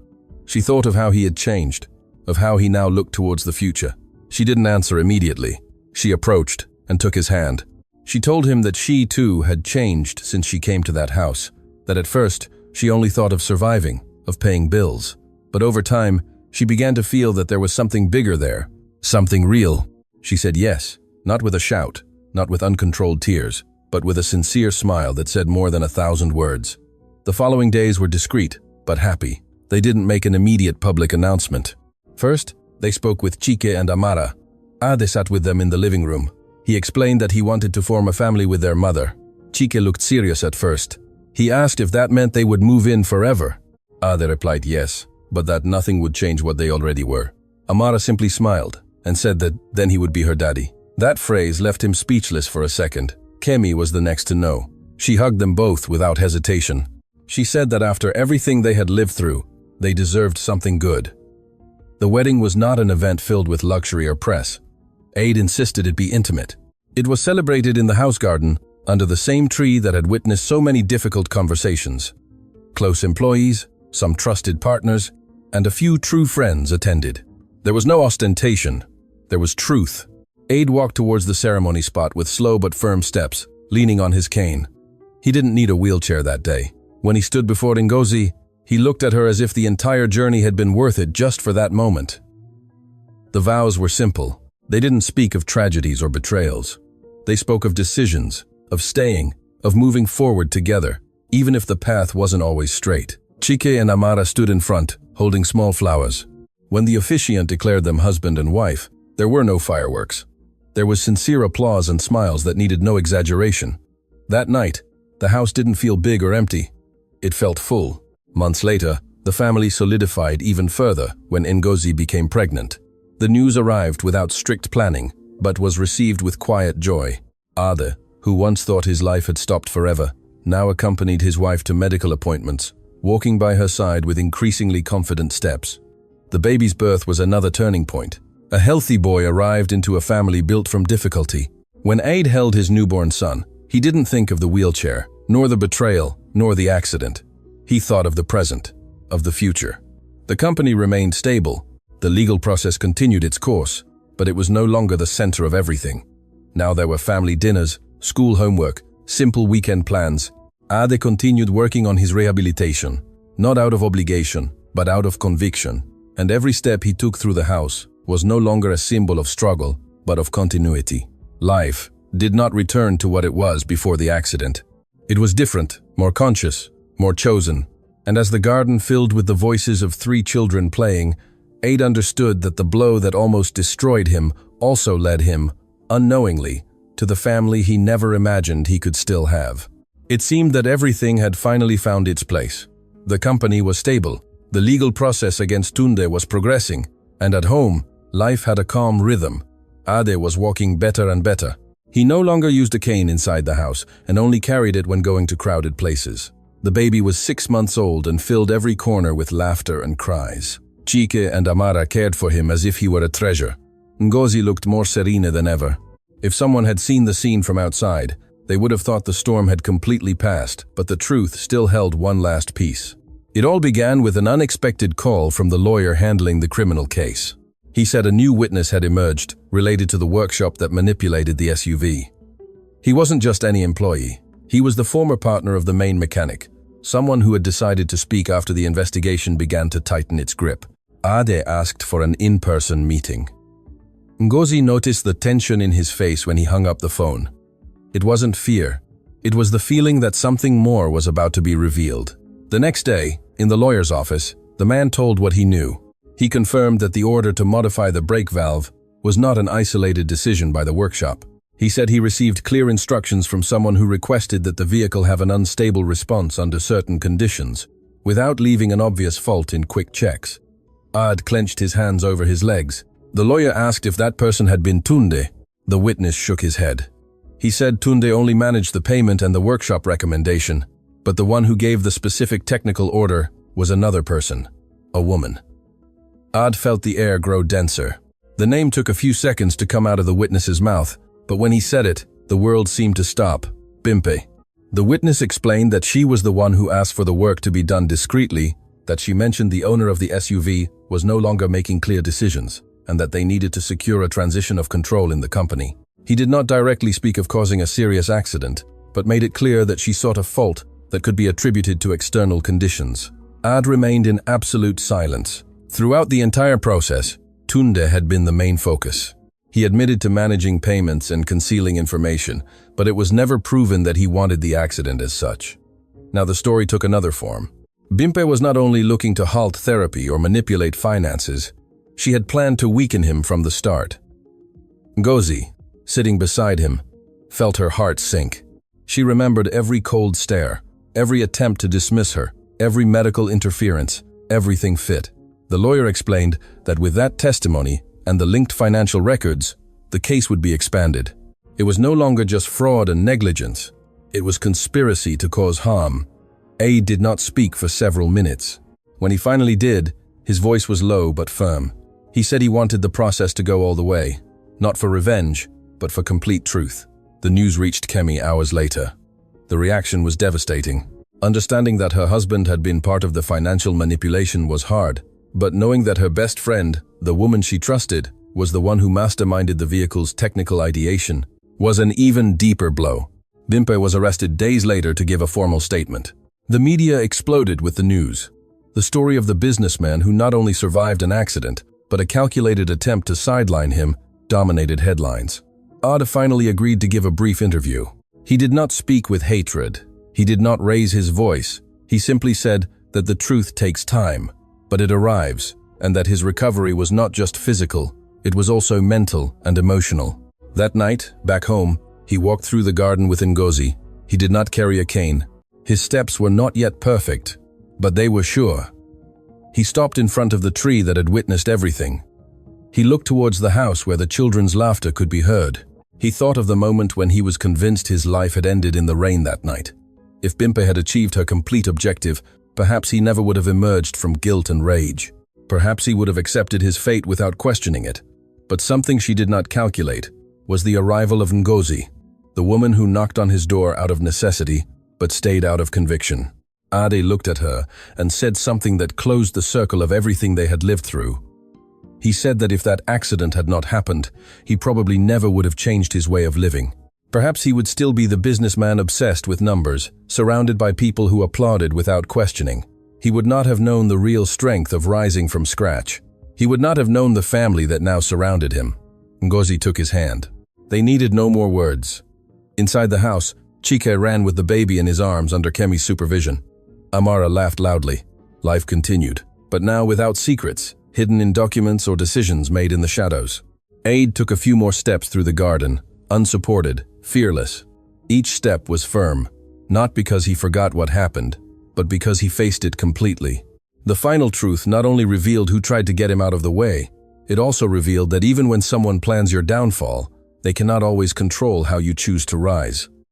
She thought of how he had changed, of how he now looked towards the future. She didn't answer immediately. She approached and took his hand. She told him that she too had changed since she came to that house, that at first she only thought of surviving, of paying bills. But over time, she began to feel that there was something bigger there, something real. She said yes, not with a shout, not with uncontrolled tears, but with a sincere smile that said more than 1,000 words. The following days were discreet, but happy. They didn't make an immediate public announcement. First, they spoke with Chike and Amara. Ade sat with them in the living room. He explained that he wanted to form a family with their mother. Chike looked serious at first. He asked if that meant they would move in forever. Ade replied yes, but that nothing would change what they already were. Amara simply smiled and said that then he would be her daddy. That phrase left him speechless for a second. Kemi was the next to know. She hugged them both without hesitation. She said that after everything they had lived through, they deserved something good. The wedding was not an event filled with luxury or press. Ade insisted it be intimate. It was celebrated in the house garden, under the same tree that had witnessed so many difficult conversations. Close employees, some trusted partners, and a few true friends attended. There was no ostentation. There was truth. Ade walked towards the ceremony spot with slow but firm steps, leaning on his cane. He didn't need a wheelchair that day. When he stood before Ngozi, he looked at her as if the entire journey had been worth it just for that moment. The vows were simple. They didn't speak of tragedies or betrayals. They spoke of decisions, of staying, of moving forward together, even if the path wasn't always straight. Chike and Amara stood in front, holding small flowers. When the officiant declared them husband and wife, there were no fireworks. There was sincere applause and smiles that needed no exaggeration. That night, the house didn't feel big or empty. It felt full. Months later, the family solidified even further when Ngozi became pregnant. The news arrived without strict planning, but was received with quiet joy. Ade, who once thought his life had stopped forever, now accompanied his wife to medical appointments, walking by her side with increasingly confident steps. The baby's birth was another turning point. A healthy boy arrived into a family built from difficulty. When Ade held his newborn son, he didn't think of the wheelchair. nor the betrayal, nor the accident. He thought of the present, of the future. The company remained stable. The legal process continued its course, but it was no longer the center of everything. Now there were family dinners, school homework, simple weekend plans. Ade continued working on his rehabilitation, not out of obligation, but out of conviction. And every step he took through the house was no longer a symbol of struggle, but of continuity. Life did not return to what it was before the accident. It was different, more conscious, more chosen. And as the garden filled with the voices of 3 children playing, Ade understood that the blow that almost destroyed him also led him, unknowingly, to the family he never imagined he could still have. It seemed that everything had finally found its place. The company was stable, the legal process against Tunde was progressing, and at home, life had a calm rhythm. Ade was walking better and better. He no longer used a cane inside the house and only carried it when going to crowded places. The baby was 6 months old and filled every corner with laughter and cries. Chike and Amara cared for him as if he were a treasure. Ngozi looked more serene than ever. If someone had seen the scene from outside, they would have thought the storm had completely passed, but the truth still held one last piece. It all began with an unexpected call from the lawyer handling the criminal case. He said a new witness had emerged, related to the workshop that manipulated the SUV. He wasn't just any employee. He was the former partner of the main mechanic, someone who had decided to speak after the investigation began to tighten its grip. Ade asked for an in-person meeting. Ngozi noticed the tension in his face when he hung up the phone. It wasn't fear. It was the feeling that something more was about to be revealed. The next day, in the lawyer's office, the man told what he knew. He confirmed that the order to modify the brake valve was not an isolated decision by the workshop. He said he received clear instructions from someone who requested that the vehicle have an unstable response under certain conditions, without leaving an obvious fault in quick checks. Ade clenched his hands over his legs. The lawyer asked if that person had been Tunde. The witness shook his head. He said Tunde only managed the payment and the workshop recommendation, but the one who gave the specific technical order was another person, a woman. Ade felt the air grow denser. The name took a few seconds to come out of the witness's mouth, but when he said it, the world seemed to stop. Bimpe. The witness explained that she was the one who asked for the work to be done discreetly, that she mentioned the owner of the SUV was no longer making clear decisions, and that they needed to secure a transition of control in the company. He did not directly speak of causing a serious accident, but made it clear that she sought a fault that could be attributed to external conditions. Ade remained in absolute silence. Throughout the entire process, Tunde had been the main focus. He admitted to managing payments and concealing information, but it was never proven that he wanted the accident as such. Now the story took another form. Bimpe was not only looking to halt therapy or manipulate finances, she had planned to weaken him from the start. Ngozi, sitting beside him, felt her heart sink. She remembered every cold stare, every attempt to dismiss her, every medical interference, everything fit. The lawyer explained that with that testimony and the linked financial records, the case would be expanded. It was no longer just fraud and negligence. It was conspiracy to cause harm. Ade did not speak for several minutes. When he finally did, his voice was low but firm. He said he wanted the process to go all the way, not for revenge, but for complete truth. The news reached Kemi hours later. The reaction was devastating. Understanding that her husband had been part of the financial manipulation was hard, but knowing that her best friend, the woman she trusted, was the one who masterminded the vehicle's technical ideation, was an even deeper blow. Bimpe was arrested days later to give a formal statement. The media exploded with the news. The story of the businessman who not only survived an accident, but a calculated attempt to sideline him, dominated headlines. Ade finally agreed to give a brief interview. He did not speak with hatred. He did not raise his voice. He simply said that the truth takes time, but it arrives, and that his recovery was not just physical, it was also mental and emotional. That night, back home, he walked through the garden with Ngozi. He did not carry a cane. His steps were not yet perfect, but they were sure. He stopped in front of the tree that had witnessed everything. He looked towards the house where the children's laughter could be heard. He thought of the moment when he was convinced his life had ended in the rain that night. If Bimpe had achieved her complete objective, perhaps he never would have emerged from guilt and rage. Perhaps he would have accepted his fate without questioning it. But something she did not calculate was the arrival of Ngozi, the woman who knocked on his door out of necessity, but stayed out of conviction. Ade looked at her and said something that closed the circle of everything they had lived through. He said that if that accident had not happened, he probably never would have changed his way of living. Perhaps he would still be the businessman obsessed with numbers, surrounded by people who applauded without questioning. He would not have known the real strength of rising from scratch. He would not have known the family that now surrounded him. Ngozi took his hand. They needed no more words. Inside the house, Chike ran with the baby in his arms under Kemi's supervision. Amara laughed loudly. Life continued, but now without secrets, hidden in documents or decisions made in the shadows. Aid took a few more steps through the garden, unsupported, fearless. Each step was firm, not because he forgot what happened, but because he faced it completely. The final truth not only revealed who tried to get him out of the way, it also revealed that even when someone plans your downfall, they cannot always control how you choose to rise.